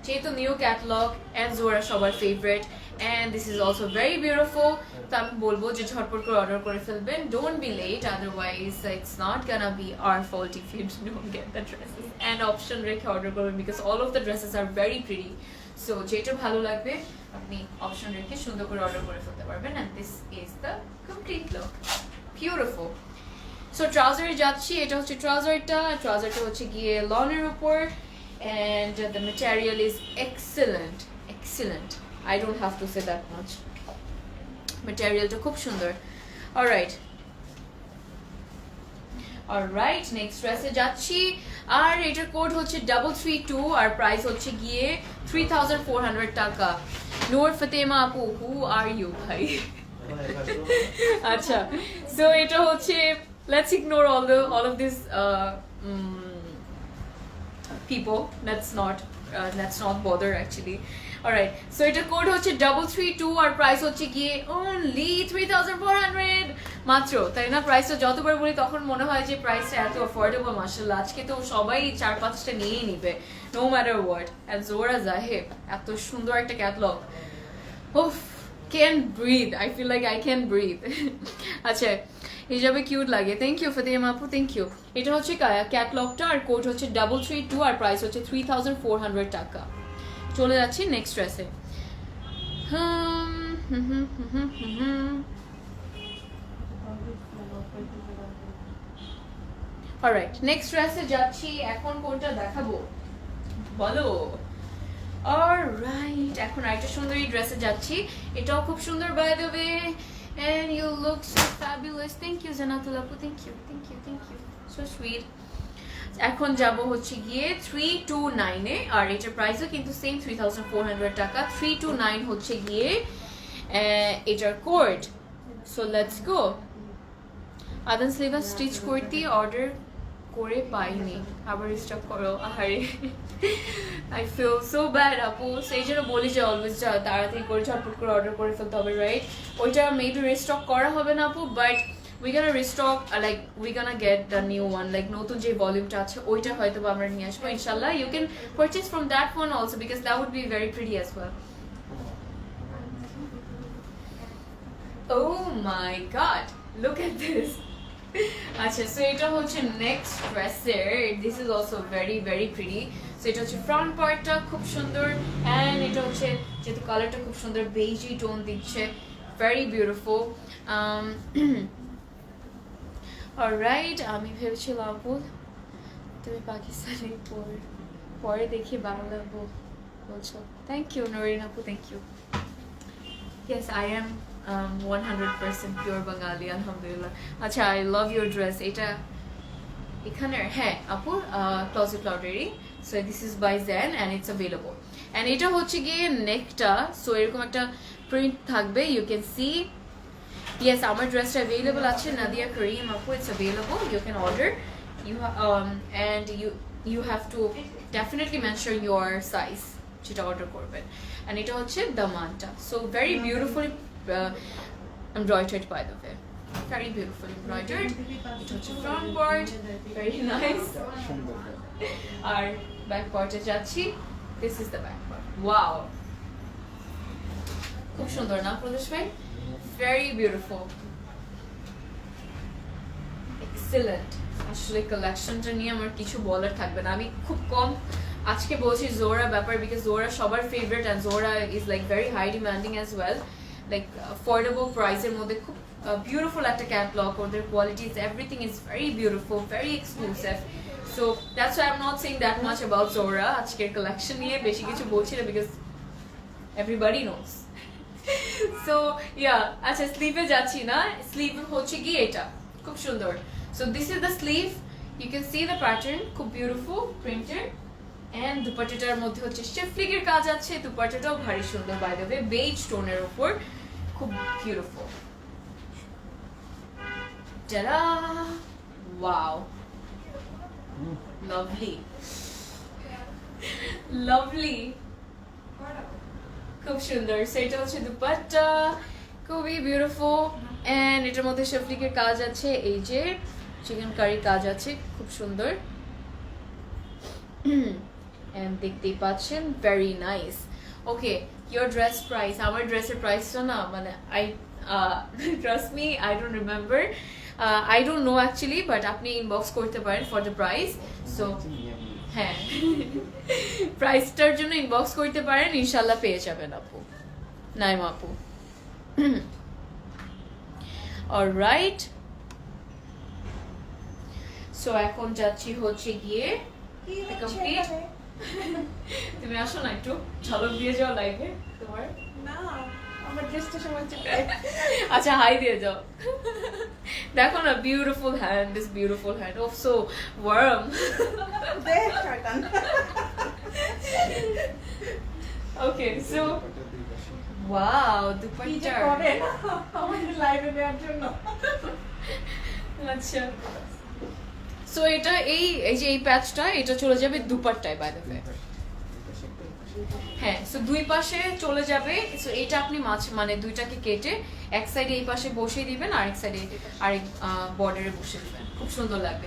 যেহেতু নিউ ক্যাটালগ এন্ড জোরা সবার favourite, and this is also very beautiful, তো আমি বলবো যে ঝটপট করে অর্ডার করে ফেলবেন, don't be late, otherwise it's not gonna be our fault if you don't get the dresses, and option রেখে অর্ডার করবেন because all of the dresses are very pretty, so যেটা ভালো লাগবে আপনি অপশন রেখে সুন্দর করে অর্ডার করে ফেলতে পারবেন। and this is the complete look, beautiful. So ট্রাউজারে যাচ্ছি, এটা হচ্ছে ট্রাউজারটা হচ্ছে গিয়ে লনের উপর, and the material is excellent. I don't have to say that much. Materialটা খুব সুন্দর। অলরাইট অলরাইট নেক্সট ড্রেসে যাচ্ছি আর এটার কোড হচ্ছে 332 আর প্রাইস হচ্ছে গিয়ে 3400 টাকা নূর ফাতেমা আপু হু আর ইউ ভাই আচ্ছা সো এটা হচ্ছে let's ignore all of this people let's not bother actually. Alright, so এটা কোড হচ্ছে 332 আর প্রাইস হচ্ছে গিয়ে only 3400 মাত্র, তাই না? প্রাইসটা যতবার বলি তখন মনে হয় যে প্রাইসটা এত অ্যাফোর্ডেবল। মাশাআল্লাহ, আজকে তো সবাই 4-5টা নিয়েই নিবে no matter what. And Zohra জাহেব, এত সুন্দর একটা ক্যাটালগ, উফ can't breathe, I feel like I can't breathe আচ্ছা হিজাবে কিউট লাগে, থ্যাংক ইউ ফাতিমা আপু, থ্যাংক ইউ। এটা হচ্ছে ক্যাটালগটা আর কোড হচ্ছে 332 আর প্রাইস হচ্ছে 3400 টাকা। চলে যাচ্ছি নেক্সট ড্রেসে। অলরাইট, নেক্সট ড্রেসে যাচ্ছি। এখন কোনটা দেখাবো বলো? অলরাইট, এখন আরেকটা সুন্দরী ড্রেসে যাচ্ছি। এটাও খুব সুন্দর by the way, and you look so fabulous. Thank you Zanatul Apu, thank you, thank you, thank you, so sweet. এখন যাব হচ্ছে গিয়ে 329 এ আর এটার প্রাইসও কিন্তু সেম 3400 টাকা। 329 হচ্ছে গিয়ে এটার কোড। So let's go. আদান স্লিভা স্টিচ কুর্তি অর্ডার করে পাইনি, আবার স্টক করো। আহারে, আই ফিল সো ব্যাড আপু। সেই জন্য বলি যে অলওয়েজ তাড়াতাড়ি করে ঝটপট করে অর্ডার করে ফেলতে হবে, রাইট? ওইটা মেবি রিস্টক করা হবে না আপু, but we gonna restock, like we gonna get the new one, like নতুন যে ভলিউমটা আছে ওইটা হয়তো আমরা নিয়ে আসবো ইনশাআল্লাহ। You can purchase from that one also because that would be very pretty as well. Oh my god, look at this. আচ্ছা, সো এটা হচ্ছে নেক্সট ড্রেসের। This is also very very pretty. So এটা হচ্ছে ফ্রন্ট পার্টটা খুব সুন্দর, and এটা হচ্ছে যেহেতু কালারটা খুব সুন্দর বেজি টোন দিচ্ছে, ভেরি বিউটিফুল। অলরাইট, আমি ভেবেছিলাম আপু তুমি পাকিস্তানি পরে দেখি বাংলা বলছো। থ্যাংক ইউ নরিন আপু, thank you. Yes, I am 100% pure Bangali, আলহামদুলিল্লাহ। আচ্ছা, আই লাভ ইউর ড্রেস। এটা এখানের, হ্যাঁ আপু, Closet Lottery. So this is by Zen and it's available. And এটা হচ্ছে গিয়ে নেকটা, সো এরকম একটা প্রিন্ট থাকবে, you can see. Yes, our dress available আছে Nadia Kareem আপু, it's available, you can order. You and you have to definitely mention your size যেটা অর্ডার করবেন। and এটা হচ্ছে দামানটা, so very beautifully embroidered by the way, very beautifully embroidered. এটা হচ্ছে front part, very nice. আর back part-এ যাচ্ছি, this is the back part. Wow, খুব সুন্দর না প্রদেশ ভাই? Very beautiful, excellent. আসলে কালেকশনটা নিয়ে আমার কিছু বলার থাকবে না। আমি খুব কম আজকে বলছি জোহরা ব্যাপার, বিকজ জোহরা সবার favourite and Zohra is like very high demanding as well, like affordable প্রাইসের মধ্যে খুব বিউটিফুল একটা ক্যাটালগ। ওদের qualities everything is very beautiful, very exclusive. So that's why I am not saying that much about Zohra আজকের collection নিয়ে বেশি কিছু বলছি না, because everybody knows. So yeah, আচ্ছা স্লিভে যাচ্ছি না। স্লিভ হচ্ছে কি এটা খুব সুন্দর। So this is the sleeve, you can see the pattern, খুব বিউটিফুল প্রিন্টেড। এন্ড দুপাট্টাটার মধ্যে হচ্ছে শিফলিকের কাজ আছে। দুপাট্টাটাও ভারী সুন্দর বাই দ্য ওয়ে, বেজ টোনের উপর, খুব beautiful. Ta-da, wow, lovely lovely, খুব সুন্দর। সেটা হচ্ছে দুপাট্টা, খুবই বিউটিফুল। এন্ড এটার মধ্যে শিফলিকের কাজ আছে, এই যে চিকেন কারি কাজ আছে, খুব সুন্দর। এন্ড দেখতেই পাচ্ছেন, very nice. Okay, your dress price, আমার ড্রেসের প্রাইসটা না মানে trust me, I don't remember, I don't no actually, but আপনি ইনবক্স করতে পারেন ফর দ্য প্রাইস। সো হ্যাঁ, প্রাইসটার জন্য ইনবক্স করতে পারেন, ইনশাল্লাহ পেয়ে যাবেন আপু, নাইম আপু। অলরাইট, সো এখন যাচ্ছি হচ্ছে গিয়ে কমপ্লিট। তুমি আসো না একটু ঝলক দিয়ে যাও লাইভে তোমার। না, আমার ড্রেসটা সময় আচ্ছা হাই দিয়ে যাও দেখো না beautiful hand this beautiful hand of so warm দেখ শয়তান ওকে সো ওয়াও কি যে দুপাট্টা করে না আমাদের লাইভে দেওয়ার জন্য আচ্ছা সো এটা এই যে এই প্যাচটা এটা চলে যাবে দুপাট্টায় বাই দ্য ওয়ে হ্যাঁ সো দুই পাশে চলে যাবে সো এটা আপনি মানে দুইটাকে কেটে এক সাইডে এই পাশে বসিয়ে দিবেন আর এক সাইডে আরেক বর্ডারে বসিয়ে দিবেন খুব সুন্দর লাগবে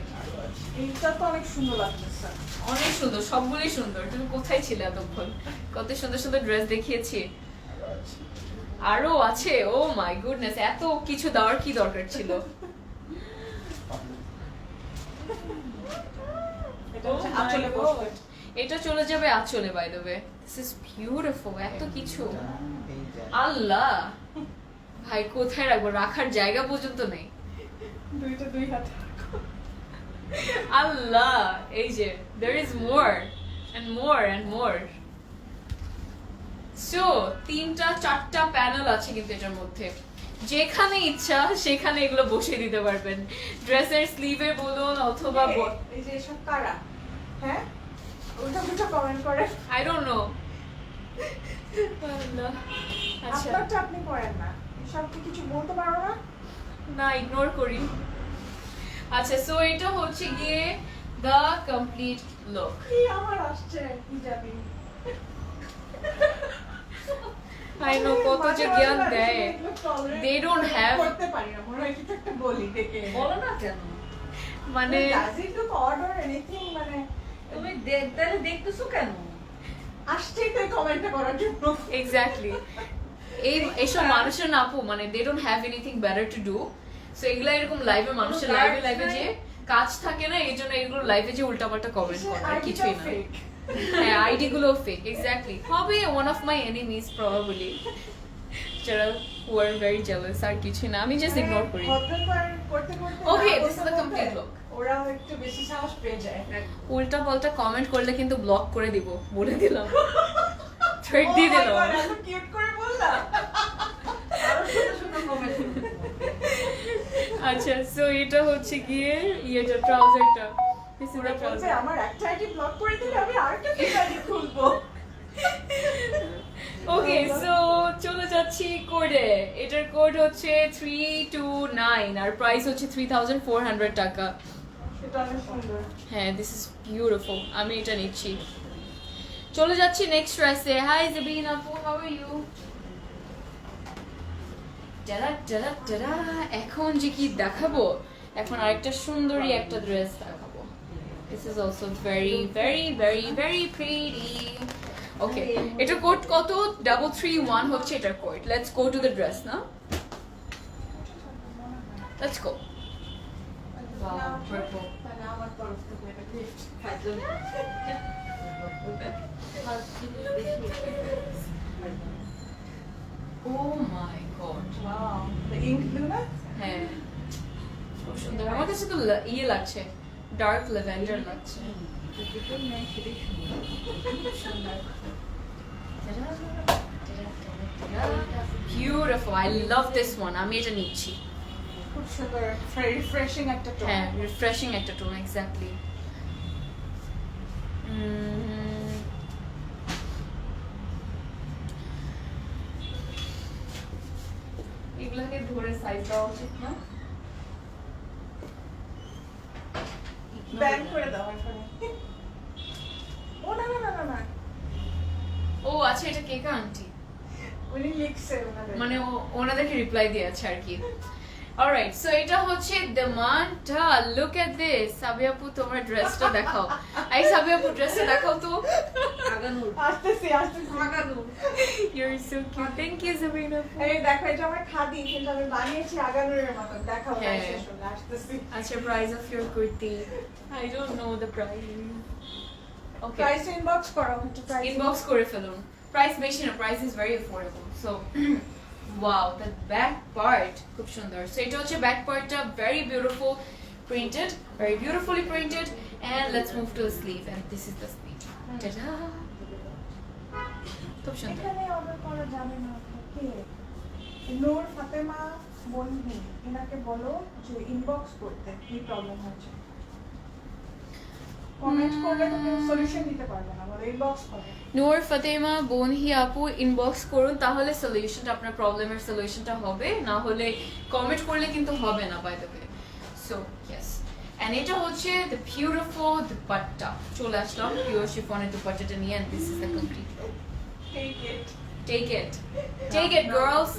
এইটা তো অনেক সুন্দর লাগতেছে অনেক সুন্দর সবগুলোই সুন্দর তুমি কোথায় ছিলে এতক্ষণ কত সুন্দর সুন্দর ড্রেস দেখিয়েছি আরো আছে ও মাই গুডনেস এত কিছু দেওয়ার কি দরকার ছিল এটা হচ্ছে আঁচলে বসবে এটা চলে যাবে আঁচলে by the way this is beautiful এত কিছু আল্লাহ ভাই কোথায় রাখবো রাখার জায়গা পর্যন্ত নেই দুইটা দুই হাতে আল্লাহ এই যে there is more and more and more so তিনটা চারটা প্যানেল আছে কিন্তু এটার মধ্যে যেখানে ইচ্ছা সেখানে এগুলো বসিয়ে দিতে পারবেন ড্রেসের স্লিভে বলুন অথবা এই যে সব কারা হ্যাঁ ওটা কমেন্ট করে আই ডোন্ট নো আচ্ছা আপনারটা আপনি করেন না সব কি কিছু বলতে পারো না না ইগনোর করি আচ্ছা সো এটা হচ্ছে গিয়ে দ্য কমপ্লিট লুক কি আমার আসছে হিজাবি আই নো কত যে জ্ঞান দেয় They don't have- করতে পারি না মনে হয় কিছু একটা বলি দেখে বলো না কেন মানে does it look odd or anything মানে তুমি তাহলে দেখতেছো কেন আসছেই তো কমেন্ট করার জন্য এক্স্যাক্টলি এইসব মানুষের না আপু মানে they don't have anything better to do so এগুলা এরকম লাইভে মানুষের কোনো লাইভে কাজ লাইভে নাই। যে কাজ থাকে না এই জন্য এগুলো লাইভে যে উল্টাপাল্টা কমেন্ট করে আর কিছুই না হ্যাঁ আইডি গুলো ফেক এক্স্যাক্টলি হবে one of my enemies probably যারা হু আর ভেরি জেলাস আর কিছু না আমি জাস্ট ইগনোর করি করতে করতে Okay, না this is the করতে complete করতে look. ওরাও একটু বেশি সাহস পেয়ে যায় উল্টা পাল্টা কমেন্ট করলে কিন্তু ব্লক করে দিব বলে দিলাম থ্রেড দিয়ে Oh my দিলাম God, এত কিউট করে বললাম আরো সুন্দর সুন্দর কমেন্ট আচ্ছা সো এটা হচ্ছে গিয়ে ইয়েটা ট্রাউজারটা দিস ইজ ওরা দ্য বলছে ট্রাউজার আমার একটা আইডি ব্লক করে দিলে আমি আরেকটা ফেক আইডি খুলবো ওকে সো চলে যাচ্ছি কোডে এটার কোড হচ্ছে 329 আর প্রাইস হচ্ছে 3400 টাকা এটা অনেক সুন্দর হ্যাঁ দিস ইজ বিউটিফুল আমি এটা নিচ্ছি চলে যাচ্ছি নেক্সট ড্রেসে হাই জাবিন আপু হাউ আর ইউ টারা টারা টারা এখন যে কি দেখাবো এখন আরেকটা সুন্দরী একটা ড্রেস দেখাবো this is also very very very very pretty okay এটা কোড কত 331 হচ্ছে এটার কোড let's go to the dress না লেটস গো ওয়াও পার্পল তাহলে আমার তরফ থেকে এটা gift oh my god wow the ink blue না হ্যাঁ খুব সুন্দর আমার কাছে তো ইয়ে লাগছে ডার্ক ল্যাভেন্ডার লাগছে beautiful I love this one আমি এটা নিচ্ছি খুব সুন্দর রিফ্রেশিং একটা টোন হ্যাঁ রিফ্রেশিং একটা টোন এক্স্যাক্টলি এগুলোকে ধরে সাইজ দেওয়া উচিত না ব্যান করে দাও এখানে ও না না না না না ও আচ্ছা এটা কেকা আন্টি উনি লিখছে ওনাদের মানে ওনাদেরকে রিপ্লাই দিয়েছে আর কি অলরাইট সো এটা হচ্ছে দেমানটা লুক এট দিস সাবিয়া আপু তোমার ড্রেসটা দেখাও আই সাবিয়া আপু ড্রেসটা দেখাও তো আগানোর আসতেছি আগানোর you are so cute thank you Sabina আপু এই দেখো এটা আমার খাদি কিন্তু আমি বানিয়েছি আগানোরের মতো দেখাও হ্যাঁ। শেষ হলে আসতেছি আচ্ছা price of your kurti I don't know the price okay price inbox করো একটু প্রাইস ইনবক্স করে ফেলুন প্রাইস বেশি না price is very affordable so wow the back part খুব সুন্দর সো এটা হচ্ছে ব্যাক পার্টটা very beautiful printed very beautifully printed and let's move to the sleeve and this is the sleeve টাটা খুব সুন্দর এখানে অর্ডার করা যাবে না ওকে নূর ফাতেমা বন্ধু এনাকে বলো যে ইনবক্স করতে কি প্রবলেম হচ্ছে কমেন্ট করলে তো কেউ সলিউশন দিতে পারবে না বলো ইনবক্স করো নূর ফাতেমা বনহি আপু ইনবক্স করুন, তাহলে সলিউশনটা, আপনার প্রবলেমের সলিউশনটা হবে, না হলে কমেন্ট করলে কিন্তু হবে না, by the way. So yes, and এটা হচ্ছে দ্য বিউটিফুল দুপাট্টা। চলে আসলাম পিওর শিফনের দুপাট্টাটা নিয়ে, and this is the complete look. Take it Take it girls,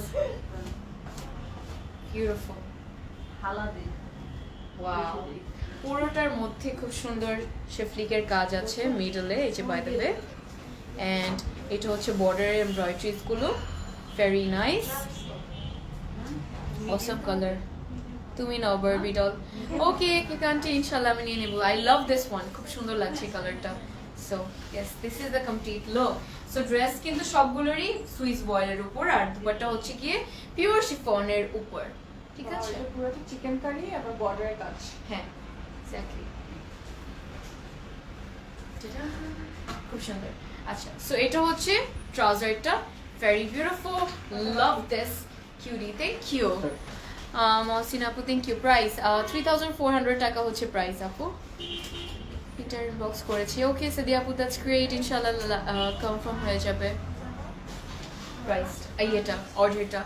beautiful, হালা দে wow। পুরোটার মধ্যে খুব সুন্দর শেফলিকের কাজ আছে মিডলে, এই যে বাই দ্য ওয়ে, এন্ড এটা হচ্ছে বর্ডারের এমব্রয়ডারিজ গুলো, ভেরি নাইস, অসম কালার। তুমি নাও বারবি ডল। ওকে কিকান্টি, ইনশাআল্লাহ আমি নিয়ে নেব। আই লাভ দিস ওয়ান, খুব সুন্দর লাগছে কালারটা। So yes, this is the complete look. So dress কিন্তু সবগুলোরই সুইস বয়েলের উপর, আর দুপাট্টা হচ্ছে গিয়ে পিওর শিফনের উপর, ঠিক আছে? এটা পুরোটা চিকেন কারি আর বর্ডারের কাজ হ্যাঁ, এক্স্যাক্টলি। খুব সুন্দর। আচ্ছা, সো এটা হচ্ছে ট্রাউজারটা, very beautiful, love this cutie, thank you Mohsin আপু, থ্যাংক ইউ। প্রাইস 3400 টাকা হচ্ছে প্রাইস আপু। পিটার বক্স করেছি। ওকে সাদিয়া আপু, দ্যাটস গ্রেট, ইনশাআল্লাহ কনফার্ম হয়ে যাবে প্রাইস এটা অর্ডারটা।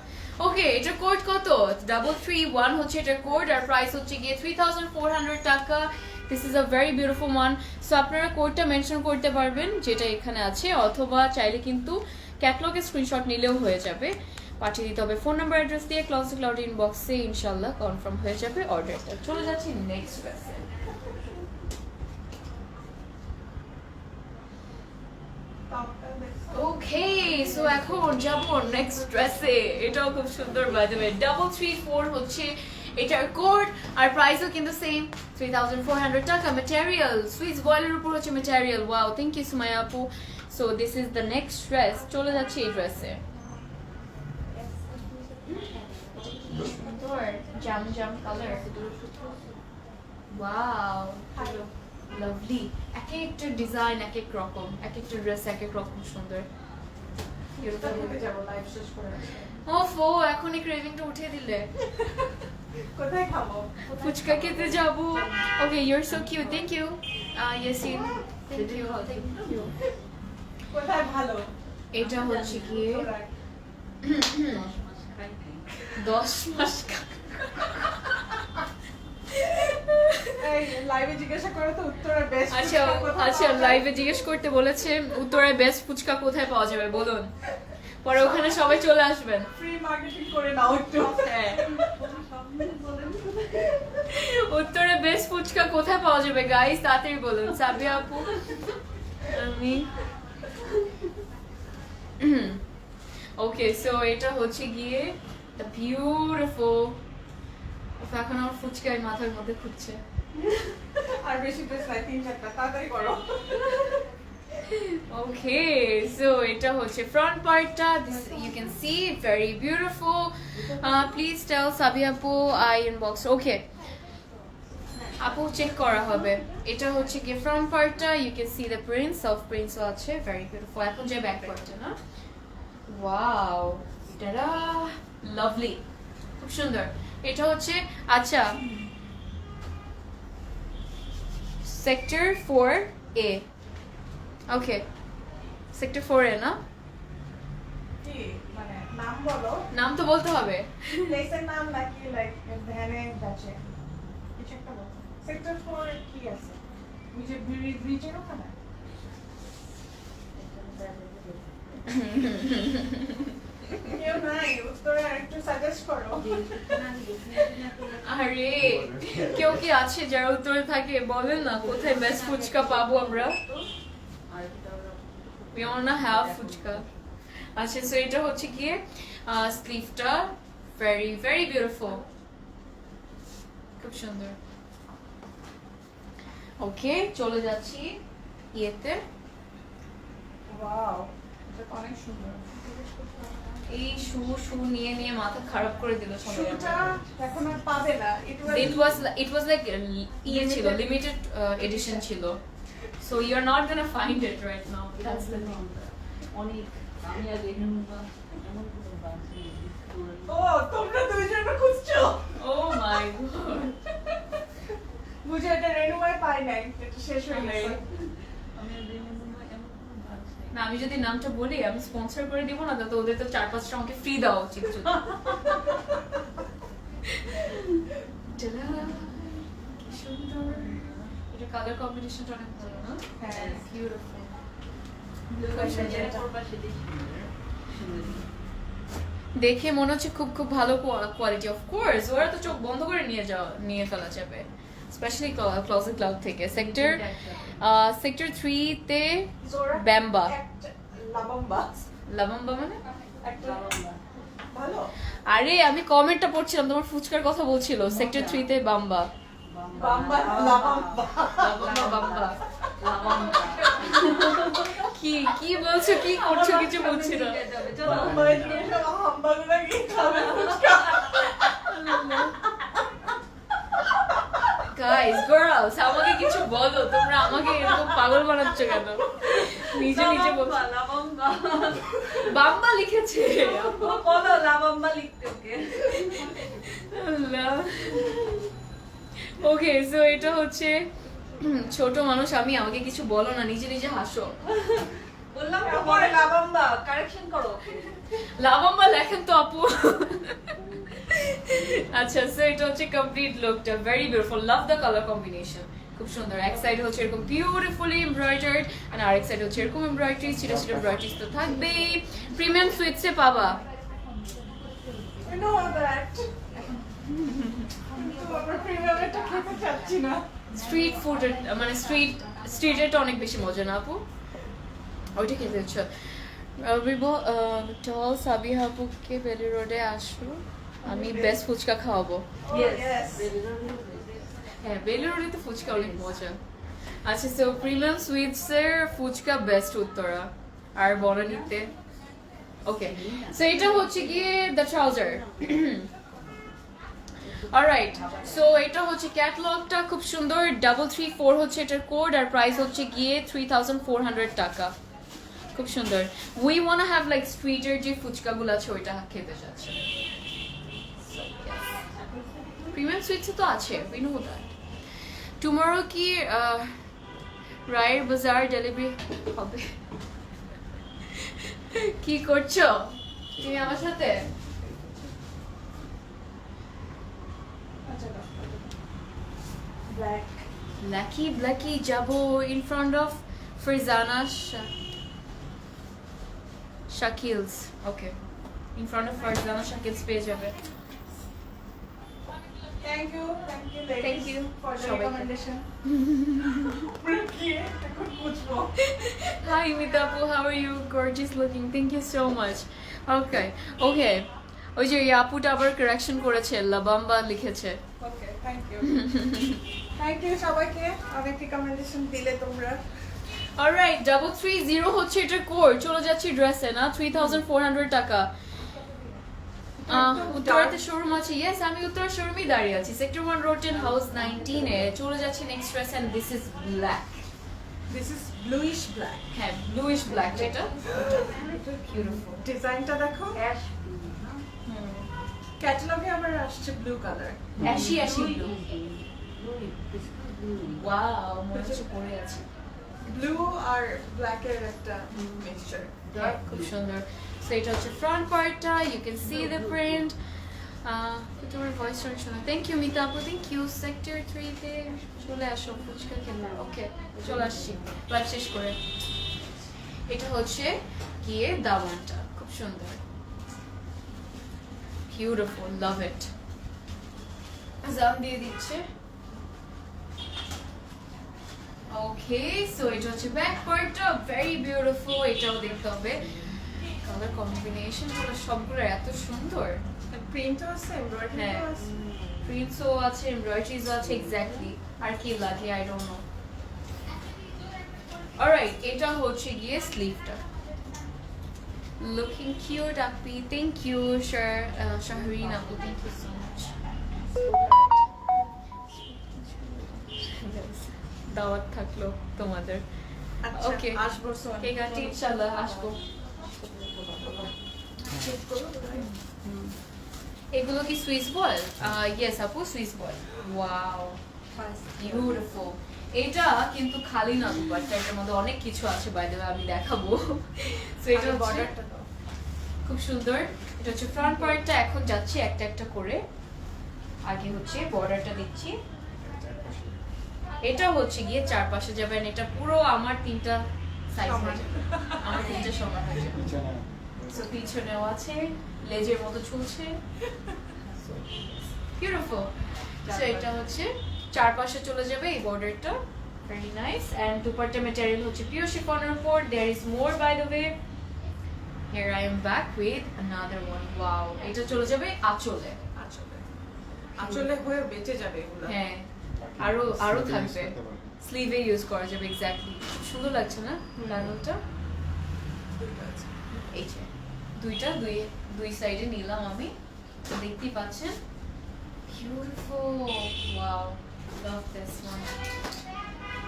ওকে, এটা কোড কত? 331 হচ্ছে এটা কোড, আর প্রাইস হচ্ছে গিয়ে 3400 টাকা। This is a very beautiful one. So আপনারা কোডটা মেনশন করতে পারবেন যেটা এখানে আছে, অথবা চাইলে কিন্তু ক্যাটালগের স্ক্রিনশট নিলেও হয়ে যাবে, পাঠিয়ে দিতে হবে ফোন নাম্বার অ্যাড্রেস দিয়ে। ক্লজেট ক্লাউড ইনবক্সে ইনশাআল্লাহ কনফার্ম হয়ে যাবে অর্ডারটা। চলে যাচ্ছি নেক্সট ড্রেসে। ওকে, সো এখন যাবো নেক্সট ড্রেসে। এটাও খুব সুন্দর, বাই দ্য ওয়ে 334 হচ্ছে এটার কোড, আর প্রাইসও কিন্তু সেম 3400 টাকা। ম্যাটেরিয়াল সুইস বয়েলের উপর হচ্ছে material. Wow, thank you Sumaiya আপু। So this is the next dress. চলে যাচ্ছে এই ড্রেসে। সুন্দর জাম জাম কালার, ওয়াও, লাভলি। এক একটা ডিজাইন এক এক রকম, এক একটা ড্রেস এক এক রকম সুন্দর। যাবো লাইভ শেষ করে আসবো। ওফো, এখনই ক্রেভিংটা উঠিয়ে দিলে। কোথায় খাবো ফুচকা খেতে যাবো। Okay, you are so cute, thank you Yasin, thank you, thank you. কোথায় ভালো এটা হচ্ছে গিয়ে 10 মাস এই লাইভে জিজ্ঞাসা করে তো উত্তরের বেস্ট আচ্ছা আচ্ছা, লাইভে জিজ্ঞেস করতে বলেছে উত্তরে বেস্ট ফুচকা কোথায় পাওয়া যাবে বলুন, পরে ওখানে সবাই চলে আসবেন। ফ্রি মার্কেটিং করে নাও একটু। হ্যাঁ, উত্তরে বেস্ট ফুচকা কোথায় পাওয়া যাবে গাইস, তাড়াতাড়ি বলুন। সাবিয়া আপু, আমি ওকে, সো এটা হচ্ছে গিয়ে দ্য বিউটিফুল। এখন আমার ফুচকায় মাথার মধ্যে খুঁজছে। আর বেশি ড্রেস নাই, 3-4টা, তাড়াতাড়ি করো। ওকে, সো এটা হচ্ছে ফ্রন্ট পার্টটা, this you can see very beautiful. Please tell Sabi আপু আই ইনবক্স। ওকে আপু, চেক করা হবে। এটা হচ্ছে কি ফ্রন্ট পার্টটা, you can see the prints of প্রিন্টসও আছে, ভেরি বিউটিফুল। এখন যে ব্যাক পার্টটা না, ওয়াও, এটা লাভলি, খুব সুন্দর। এটা হচ্ছে আচ্ছা সেক্টর 4A। ওকে, সেক্টর 4A না, কি মানে নাম বলো, নাম তো বলতে হবে। প্লেসের নাম নাকি লাইক ভ্যানে যাচ্ছে কিছু একটা বলো। সেক্টর 4 কি আছে? ওই যে ব্রিজের ওখানে। কেউ নাই উত্তরে আরেকটু সাজেস্ট করো। আরে কেউ কি আছে যারা উত্তরে থাকে, বলেন না কোথায় বেস্ট ফুচকা পাবো আমরা। We wanna have fuchka. আচ্ছা, সো এটা হচ্ছে গিয়ে স্লিভটা, ভেরি ভেরি বিউটিফুল, খুব সুন্দর। ওকে, চলে যাচ্ছি ইয়েতে। ওয়াও, এটা তো অনেক সুন্দর। এই শু নিয়ে নিয়ে মাথা খারাপ করে দিল সবাই। শুটা এখন আর পাবে না। It was like ইয়ে ছিল, লিমিটেড এডিশন ছিল, so you're not gonna find it right now. That's the thing. অনেক আমি আর এমন কোনো বাকি ও তোমরা দুইজনে খুঁজছো Oh my god. বুঝে এটা রেনুমায় পাই নাই এটা শেষ হয়ে গেছে না আমি যদি নামটা বলি আমি স্পন্সর করে দিব না তো ওদের তো 4-5টা আমাকে ফ্রি দেওয়া উচিত ছিল। টাডা, কি সুন্দর। এটা কালার কম্বিনেশনটা অনেক ভালো না? হ্যাঁ। বিউটিফুল। দেখে মনে হচ্ছে খুব খুব ভালো কোয়ালিটি। অফ কোর্স ওরা তো চোখ বন্ধ করে নিয়ে ফেলা যাবে, স্পেশালি ক্লোজেট ক্লাউড থেকে। সেক্টর 3 তে ব্যাম্বা। লাবাম্বা মানে? ভালো আরে আমি কমেন্টটা পড়ছিলাম, তোমার ফুচকার কথা বলছিল। সেক্টর 3 তে বাম্বা। বাম্বা লাবাম্বা বাম্বা। কি কি বলছো, কি করছো, কিছু বলছি না। বাম্বা দিয়ে সব হাম্বাগুলা কি খাবে ফুচকা গাইস গার্লস আমাকে কিছু বলো, তোমরা আমাকে এরকম পাগল বানাচ্ছ কেন? নিজে নিজে বলছো বাম্বা লিখেছে। বলো লাবাম্বা লিখতে ওকে। ওকে সো এটা হচ্ছে ছোট মানুষ আমি, আমাকে কিছু বলো না, নিজে নিজে হাসো। বললাম তো পরে লাবাম্বা কারেকশন করো। লাবাম্বা লেখেন তো আপু। আচ্ছা সো এটা হচ্ছে কমপ্লিট লুকটা, very beautiful, love the colour combination, খুব সুন্দর। এক সাইড হচ্ছে এরকম বিউটিফুলি এমব্রয়ডার্ড আর আরেক সাইড হচ্ছে এরকম এমব্রয়ডারি, ছোট ছোট এমব্রয়ডারিজ তো থাকবেই। প্রিমিয়াম সুইটসে পাবা। I know that. তো আমরা প্রিমিয়ামটা খেতে চাচ্ছি না। স্ট্রিট ফুড মানে স্ট্রিটেরটা অনেক বেশি মজা না আপু, ওইটা খেতে হচ্ছে। টল সাবিহা আপুকে বেলি রোডে আসো, আমি বেস্ট ফুচকা খাওয়াবো। Yes. হ্যাঁ বেলি রোডে তো ফুচকা অনেক মজা। আচ্ছা সো প্রিমিয়াম সুইটস এর ফুচকা বেস্ট উত্তরা আর বনানীতে। ওকে সো এটা হচ্ছে গিয়ে দ্য ট্রাউজার। অলরাইট সো এটা হচ্ছে ক্যাটালগটা খুব সুন্দর, 334 হচ্ছে এটার কোড আর প্রাইস হচ্ছে গিয়ে 3400 টাকা, খুব সুন্দর। উই ওয়ান্ট হ্যাভ লাইক স্ট্রিটের যে ফুচকাগুলো আছে ওইটা খেতে চাচ্ছে। প্রিমিয়াম সুইটস তো আছে, উই নো দ্যাট। টুমরো কি রায়ের বাজার ডেলিভারি হবে? কি করছো তুমি আমার সাথে? Black. ব্ল্যাকি যাবো in front of Farzana Shakil's. Okay in front of Farzana Shakil's পেয়ে যাবে। Thank you, ladies, Thank you. for the সবাইকে। recommendation. Ruki, এখন বুঝবো। Hi Mitapu, how are you? Gorgeous looking. Thank you so much. Okay. ওই যে এই আপুটা আবার কারেকশন করেছে, লাবাম্বা লিখেছে। Okay, thank you. Thank you সবাইকে, অনেক recommendation দিলে তোমরা। অলরাইট 330 হচ্ছে এটার কোড, চলে যাচ্ছি ড্রেসে না 3400 টাকা। উত্তরাতে শোরুম আছে। ইয়েস আমি উত্তরা শোরুমে দাঁড়িয়ে আছি, সেক্টর 1 রোড 10 হাউস 19 এ। চলে যাচ্ছি next dress and this is black. This is bluish black. হ্যাঁ ব্লুইশ ব্ল্যাক যেটা বিউটিফুল। ডিজাইনটা দেখো, অ্যাশ ক্যাটালগে আমার আসছে blue colour. Ashy blue. Wow মনে হচ্ছে পরে আছে। ব্লু আর ব্ল্যাক এর একটা মিক্সচার। খুব সুন্দর। সো এটা হচ্ছে ফ্রন্ট পার্টটা, you can see the print. তোমার ভয়েস অনেক সুন্দর। থ্যাংক ইউ মিতা আপু, থ্যাংক ইউ। সেক্টর 3 তে চলে আসো ফুচকা খেতে। ওকে চলে আসছি লাইভ শেষ করে। এটা হচ্ছে গিয়ে দামানটা, খুব সুন্দর, বিউটিফুল, লাভ ইট। জাম দিয়ে দিচ্ছে। ওকে সো এটা হচ্ছে ব্যাক পার্টটা, ভেরি বিউটিফুল। এটাও দেখতে হবে, কালার কম্বিনেশন গুলো সবগুলো এত সুন্দর। প্রিন্টও আছে, এমব্রয়ডারিও হ্যাঁ আছে। প্রিন্টসও আছে, এমব্রয়ডারিজও আছে, এক্স্যাক্টলি। আর কি লাগে আই ডোন্ট নো। অলরাইট এটা হচ্ছে গিয়ে স্লিভটা, looking cute Api. Thank you Shahrin আপু, থ্যাংক ইউ সো মাচ। দাওয়াত থাকলো তোমাদের। আচ্ছা Okay. আসবো সোন। ঠিক আছে ইনশাআল্লাহ আসবো। চেক করো কোথায়? এগুলো কি সুইস বল? ইয়েস আপু, সুইস বল। Wow, beautiful. এটা কিন্তু খালি না দুপাট্টা, এটার মধ্যে অনেক কিছু আছে, বাই দ্য ওয়ে আমি দেখাবো। সো এটা বর্ডারটা দাও। খুব সুন্দর। এটা হচ্ছে ফ্রন্ট পার্টটা, এখন যাচ্ছি একটা একটা করে। আগে হচ্ছে বর্ডারটা দিচ্ছি, এটা হচ্ছে গিয়ে চারপাশে যাবেন, এটা পুরো আমার তিনটা সাইজ হয়ে যাবে, আমার তিনটা সমান হয়ে যাবে। সো পিছনেও আছে, লেজের মতো ঝুলছে, বিউটিফুল। সো এটা হচ্ছে চারপাশে চলে যাবে এই বর্ডারটা, very nice. And dupatta material হচ্ছে পিওর শিফনের উপর। There is more by the way, here I am back with another one. Wow, এটা চলে যাবে আঁচলে। আঁচলে হয়ে বেঁচে যাবে এগুলো। হ্যাঁ, আরো থাকবে, স্লিভে ইউজ করা যাবে। এক্স্যাক্টলি, সুন্দর লাগছে না লাইনটা? এই যে দুইটা দুই সাইডে নিলাম আমি, তো দেখতেই পাচ্ছেন, beautiful. Wow, love this one.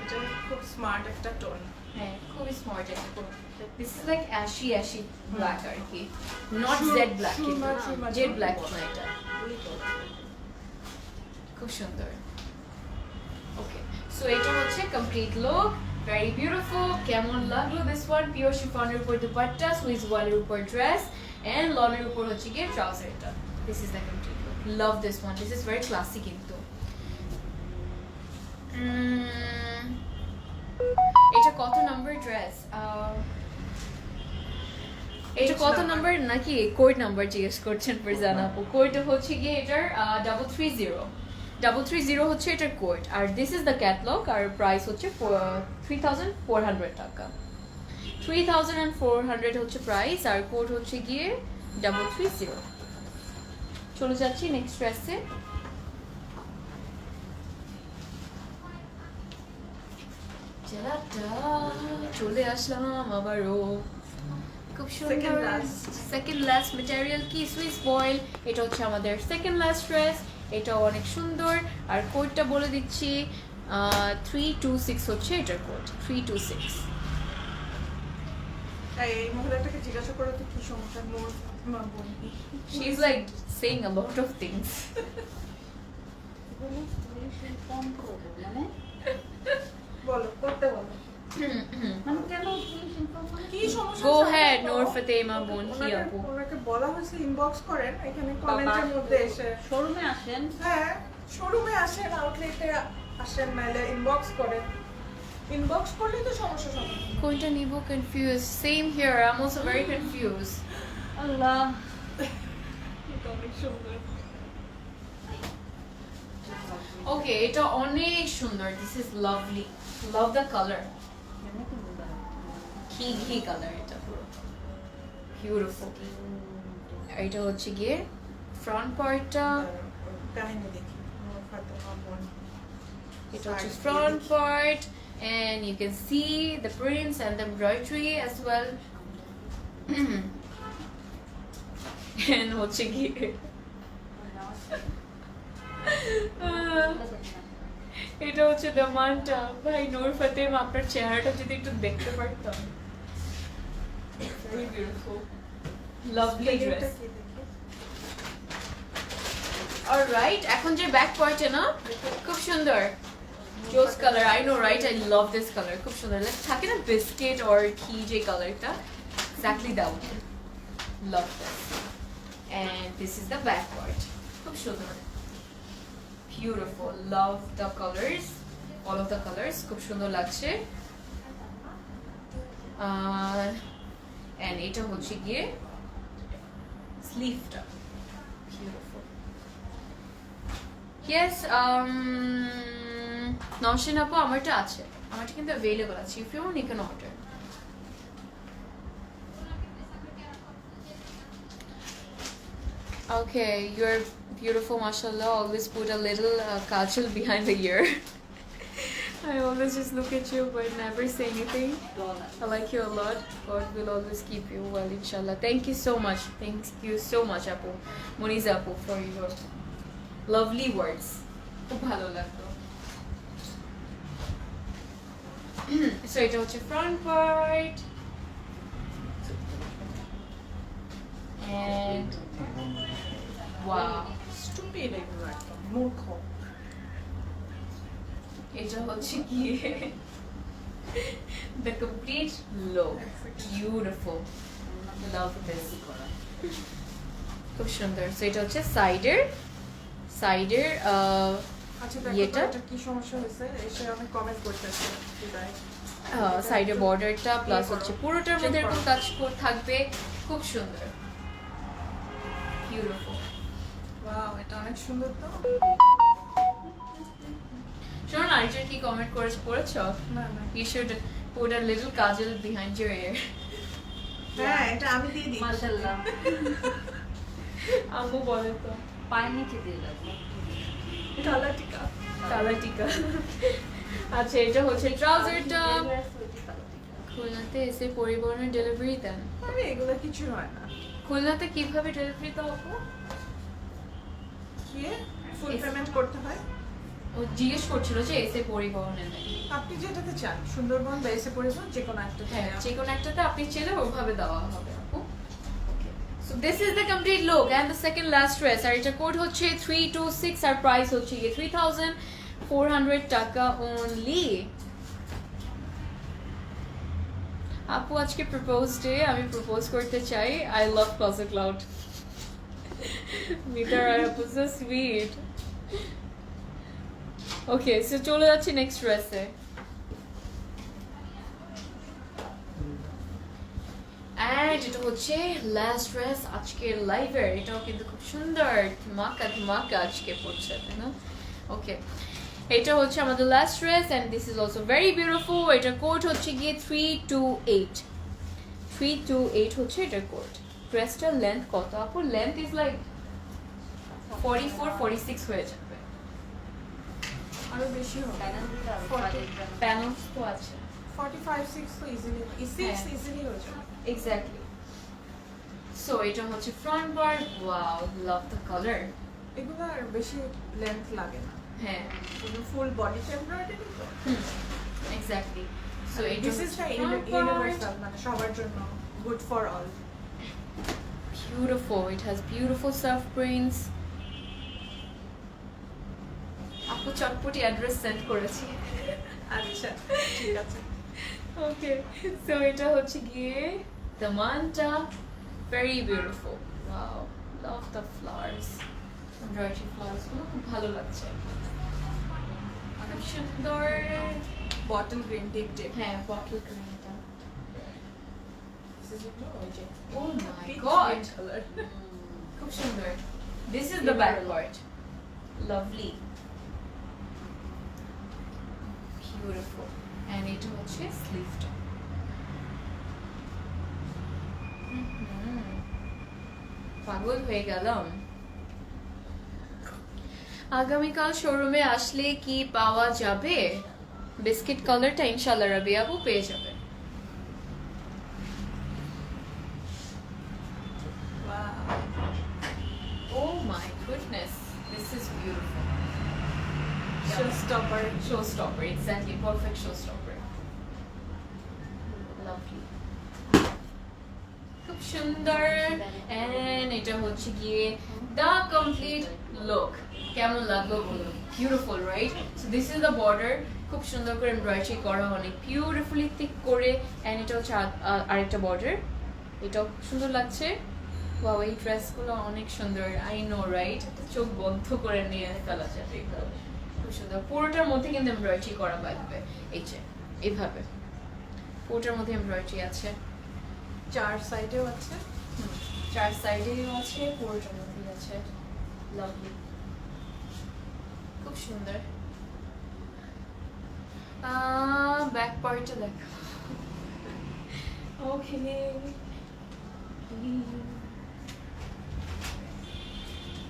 এটা খুব স্মার্ট একটা টোন। হ্যাঁ, খুবই স্মার্ট একটা। This is like ashy black আর কি, not jet black, jet black না এটা। খুব সুন্দর। ওকে, সো এটা হচ্ছে কমপ্লিট লুক, ভেরি বিউটিফুল। কেমন লাগলো দিস ওয়ান? পিওর শিফনের উপর দুপাট্টা, সুইস ওয়ালের উপর ড্রেস, এন্ড লনের উপর হচ্ছে গিয়ে ট্রাউজারটা। This is the complete look. Love this one, this is very classic কিন্তু। এটা কত নাম্বার ড্রেস? এটা কত নাম্বার নাকি কোড নাম্বার জিজ্ঞেস করছেন ফারজানা আপু? কোড হচ্ছে গিয়ে এটার 330 হচ্ছে এটার কোড, আর দিস ইজ দ্য ক্যাটালগ, আর প্রাইস হচ্ছে 3400 টাকা। 3400 হচ্ছে প্রাইস, আর কোড হচ্ছে গিয়ে 330। চলে যাচ্ছি নেক্সট ড্রেসে। চলে আসলাম আবারও, খুব সুন্দর। সেকেন্ড লাস্ট ম্যাটেরিয়াল কি? Swiss boil. এটা হচ্ছে আমাদের সেকেন্ড লাস্ট ড্রেস, এটা অনেক সুন্দর। আর কোডটা বলে দিচ্ছি, 326 হচ্ছে এটার কোড, 326। এই মহিলাটাকে জিজ্ঞাসা করে তো কি সমস্যা? She is like saying a lot of things. বলো, করতে বলো। কি সমস্যা? গো হেড নূর ফাতেমা বোন কি আপু? ওনাকে বলা হয়েছে ইনবক্স করেন, এখানে কমেন্টের মধ্যে এসে। শোরুমে আসেন। হ্যাঁ, শোরুমে আসেন, আউটলেটে আসেন, নাইলে ইনবক্স করেন। ইনবক্স করলেই তো সমস্যা সমাধান। কোনটা নিব? Confuse. Same here, I am also very confuse. আল্লাহ, এটা অনেক সুন্দর। ওকে, এটা অনেক সুন্দর। This is lovely, love the colour, ghee colour, এটা পুরো বিউটিফুল। এটা হচ্ছে গিয়ে ফ্রন্ট পার্টটা, কাহিনী দেখি। ফাতেমা বোন। এটা হচ্ছে front part, and you can see the prints and the embroidery as well. And হচ্ছে গিয়ে এটা হচ্ছে দামানটা। ভাই নূর ফাতেমা, আপনার চেহারাটা যদি একটু দেখতে পারতাম। Very beautiful, lovely dress. Alright, এখন যে ব্যাক পার্টে না, খুব সুন্দর রোজ colour. I know right, I love this colour, খুব সুন্দর। লাইক থাকে না বিস্কিট অর ঘি যে কালারটা, exactly that one. Love this. And this is the back part, খুব সুন্দর, beautiful. Love the colours, all of the colours, খুব সুন্দর লাগছে। এন্ড এটা হচ্ছে গিয়ে স্লিভটা, বিউটিফুল। ইয়েস, নওশিন আপু, আমারটা আছে, আমারটা কিন্তু অ্যাভেলেবল আছে। If you want you can order. Okay, you're beautiful, mashallah. Always put a little kajal behind the ear. I always just look at you but never say anything. I like you a lot. God will always keep you well, inshallah. Thank you so much. Thank you so much, Apu. Muniza Apu, for your lovely words. খুব ভালো লাগলো। So এটা হচ্ছে front part, and wow, stupid এগুলো একদম মূর্খ এটা হচ্ছে গিয়ে the complete look, beautiful, love this. খুব সুন্দর। সো এটা হচ্ছে সাইডের আচ্ছা দেখো ইয়েটা? তো এটা কি সমস্যা হয়েছে এসে অনেক কমেন্ট করতেছে বিদায় সাইডের বর্ডারটা প্লাস হচ্ছে পুরোটার মধ্যে এরকম কাজ থাকবে, খুব সুন্দর, বিউটিফুল। ওয়াও এটা অনেক সুন্দর তো শোনো না, আরেকজন কি কমেন্ট পড়েছো? না না You should put a little kajal behind your ear. হ্যাঁ এটা আমি দিয়ে দিই মাশাআল্লাহ আম্মু বলে তো পায়ের নিচে দিয়ে দাও কালা টিকা কালা টিকা। আচ্ছা এটা হচ্ছে ট্রাউজারটা। খুলনাতে এসে পরিবহনের ডেলিভারি দেন? আমি এগুলো কিছু হয় না খুলনাতে কিভাবে ডেলিভারি দাও আপু? কি ফুল পেমেন্ট করতে হয় ও জিজ্ঞেস করছিল যে এসে পরিবহনে নাকি। আপনি যেটাতে চান সুন্দরবন বা এসে পরিবহন যে কোনো একটা হ্যাঁ, যে কোনো একটাতে আপনি চাইলে ওইভাবে দেওয়া হবে আপু। So this is the complete look and the second last dress. আর এটা কোড হচ্ছে 326 আর প্রাইস হচ্ছে 3400 টাকা only. আপু আজকে প্রপোজ ডে, আমি প্রপোজ করতে চাই। I love Closet Cloud. মিতার আর আপু so sweet. Okay, so চলে যাচ্ছি নেক্সট ড্রেসে। And এটা হচ্ছে লাস্ট ড্রেস আজকের লাইভের। এটাও কিন্তু খুব সুন্দর, ধামাকা আজকে পড়ছে, তাই না? ওকে, এটা হচ্ছে আমাদের last dress and this is also very beautiful. এটা কোড হচ্ছে গিয়ে 328 হচ্ছে এটা কোড। ড্রেসটার লেন্থ কত আপু? লেন্থ ইজ লাইক 44-46 হয়ে যাবে। আরো বেশি হবে প্যানেলস তো আছে 45 6 তো ইজিলি 6 ইজিলি হয়ে যাবে এক্স্যাক্টলি। সো এটা হচ্ছে front part. Wow, love the colour. এগুলো আর বেশি লেন্থ লাগে না হ্যাঁ, ফুল বডি এমব্রয়ডারি তো এক্স্যাক্টলি। সো এটা দিস ইজ দ্য ইউনিভার্সাল মানে সবার জন্য good for all beautiful. It has beautiful surf prints. আপু চটপটি অ্যাড্রেস সেন্ড করেছি। আচ্ছা ঠিক আছে ওকে, সো এটা হচ্ছে গিয়ে দামানটা। Very beautiful. Wow, love the flowers, embroidery flowers গুলো খুব ভালো লাগছে, অনেক সুন্দর। বটল গ্রিন টিপ টিপ হ্যাঁ, বটল গ্রিনটা। দিস ইজ ওই যে ও মাই গড, কালার খুব সুন্দর। This is the back part, lovely, beautiful. And এটা হচ্ছে স্লিভটা। পাগল হয়ে গেলাম। আগামীকাল শোরুমে আসলে কি পাওয়া যাবে? বিস্কিট কালারটা ইনশাআল্লাহ রাবিয়া আপু পেয়ে যাবে। Oh my goodness, this is beautiful. Showstopper, exactly, perfect showstopper. Lovely. খুব সুন্দর। And এটা হচ্ছে গিয়ে the complete look. কেমন লাগলো বলুন? Beautiful, right? So this is the border. খুব সুন্দর করে এমব্রয়ডারি করা, অনেক বিউটিফুলি থিক করে। And এটা হচ্ছে আরেকটা বর্ডার। এটাও খুব সুন্দর লাগছে। ওয়াও, এই ড্রেসগুলো অনেক সুন্দর। I know, right? চোখ বন্ধ করে নিয়ে ফেলা যাবে এগুলো। খুব সুন্দর। পুরোটার মধ্যে কিন্তু এমব্রয়ডারি করা থাকবে, এই যে এইভাবে পুরোটার মধ্যে এমব্রয়ডারি আছে। চার সাইডেও আছে চার সাইডেও আছে, পুরোটার মধ্যে আছে। লাভলি, খুব সুন্দর। ব্যাক পার্টটা দেখো। ওকে,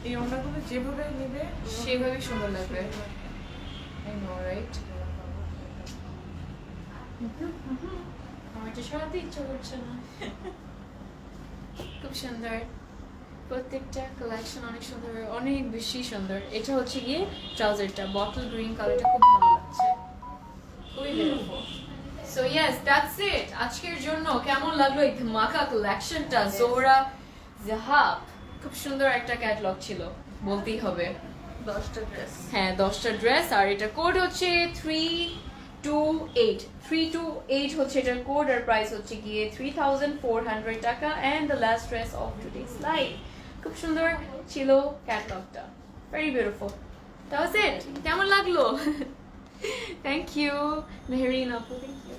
এই ওড়নাগুলো যেভাবে নেবে সেভাবেই সুন্দর লাগবে। I know, right? আমার এটা সরাতে ইচ্ছা করছে না। খুব সুন্দর, প্রত্যেকটা কালেকশন অনেক সুন্দর, অনেক বেশি সুন্দর। এটা হচ্ছে গিয়ে ট্রাউজারটা, বটল গ্রিন কালারটা খুব ভালো লাগছে, খুবই beautiful. So yes, that's it আজকের জন্য। কেমন লাগলো এই ধামাকা কালেকশনটা? জোহরা জাহাব খুব সুন্দর একটা ক্যাটালগ ছিল বলতেই হবে 10টা ড্রেস হ্যাঁ 10টা ড্রেস আর এটা কোড হচ্ছে 328 হচ্ছে এটার কোড আর প্রাইস হচ্ছে গিয়ে 3400 টাকা and the last dress of today's live খুব সুন্দর ছিল ক্যাটালগটা very beautiful that was it কেমন লাগলো থ্যাংক ইউ মেহরিন আপু thank you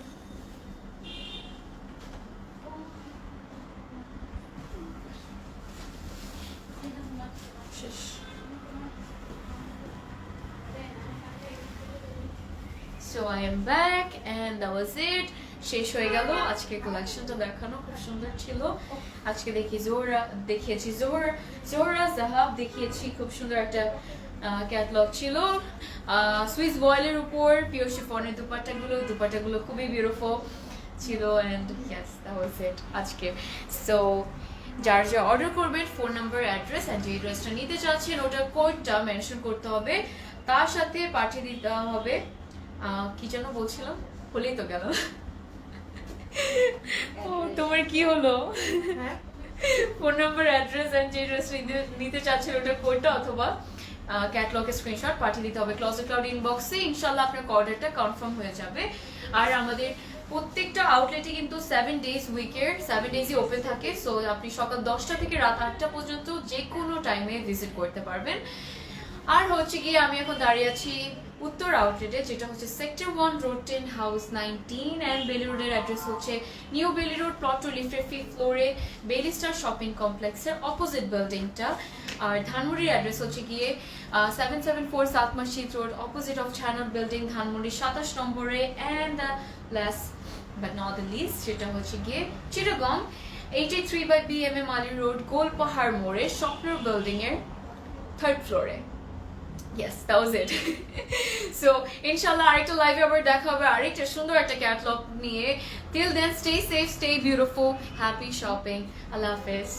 So I am back and that was it. শেষ হয়ে গেল আজকে কালেকশনটা দেখানো খুব সুন্দর ছিল আজকে দেখিয়েছি জোহরা জাহাব দেখিয়েছি খুব সুন্দর একটা ক্যাটালগ ছিল সুইস বয়েলের উপর পিওর শিফনের দুপাট্টাগুলো খুবই বিউটিফুল ছিল এন্ড ইয়েস দ্যাট ওয়াজ ইট আজকে সো যার যা অর্ডার করবেন ফোন নাম্বার অ্যাড্রেস এন্ড যে ড্রেসটা নিতে চাচ্ছেন ওটার কোডটা মেনশন করতে হবে তার সাথে পাঠিয়ে দিতে হবে কি যেন বলছিলাম ভুলেই তো গেল ও তোমার কি হলো হ্যাঁ ফোন নাম্বার অ্যাড্রেস এন্ড যে ড্রেস নিতে চাচ্ছেন ওটার কোডটা অথবা ক্যাটালগের স্ক্রিনশট পাঠিয়ে দিতে হবে ক্লোজেট ক্লাউড ইনবক্সে ইনশাআল্লাহ আপনার অর্ডারটা কনফার্ম হয়ে যাবে আর আমাদের প্রত্যেকটা আউটলেটে কিন্তু 7 ডেজ উইকের 7 ডেজই ওপেন থাকে সো আপনি সকাল 10টা থেকে রাত 8টা পর্যন্ত যে কোনো টাইমে ভিজিট করতে পারবেন আর হচ্ছে গিয়ে আমি এখন দাঁড়িয়ে আছি উত্তর আউটলেটে যেটা হচ্ছে সেক্টর 1 রোড 10 হাউস 19 এন্ড বেলি রোডের অ্যাড্রেস হচ্ছে নিউ বেলি রোড প্লট 2 লিফটের 5th ফ্লোরে বেলি স্টার শপিং কমপ্লেক্সের অপোজিট বিল্ডিংটা আর ধানমন্ডির অ্যাড্রেস হচ্ছে গিয়ে 774 সাউথ মসজিদ road opposite of channel building Dhanmondi 27 নম্বরে and last but not the least যেটা হচ্ছে গিয়ে চিটাগং 83 বাই BMM আলী রোড গোলপাহাড় মোড়ে স্বপ্নর বিল্ডিং এর 3rd ফ্লোরে Yes, that was it. So, inshallah, arekta live abar dekha hobe arekta sundor ekta catalog niye. Till then, stay safe, stay beautiful, happy shopping. Allah Hafiz.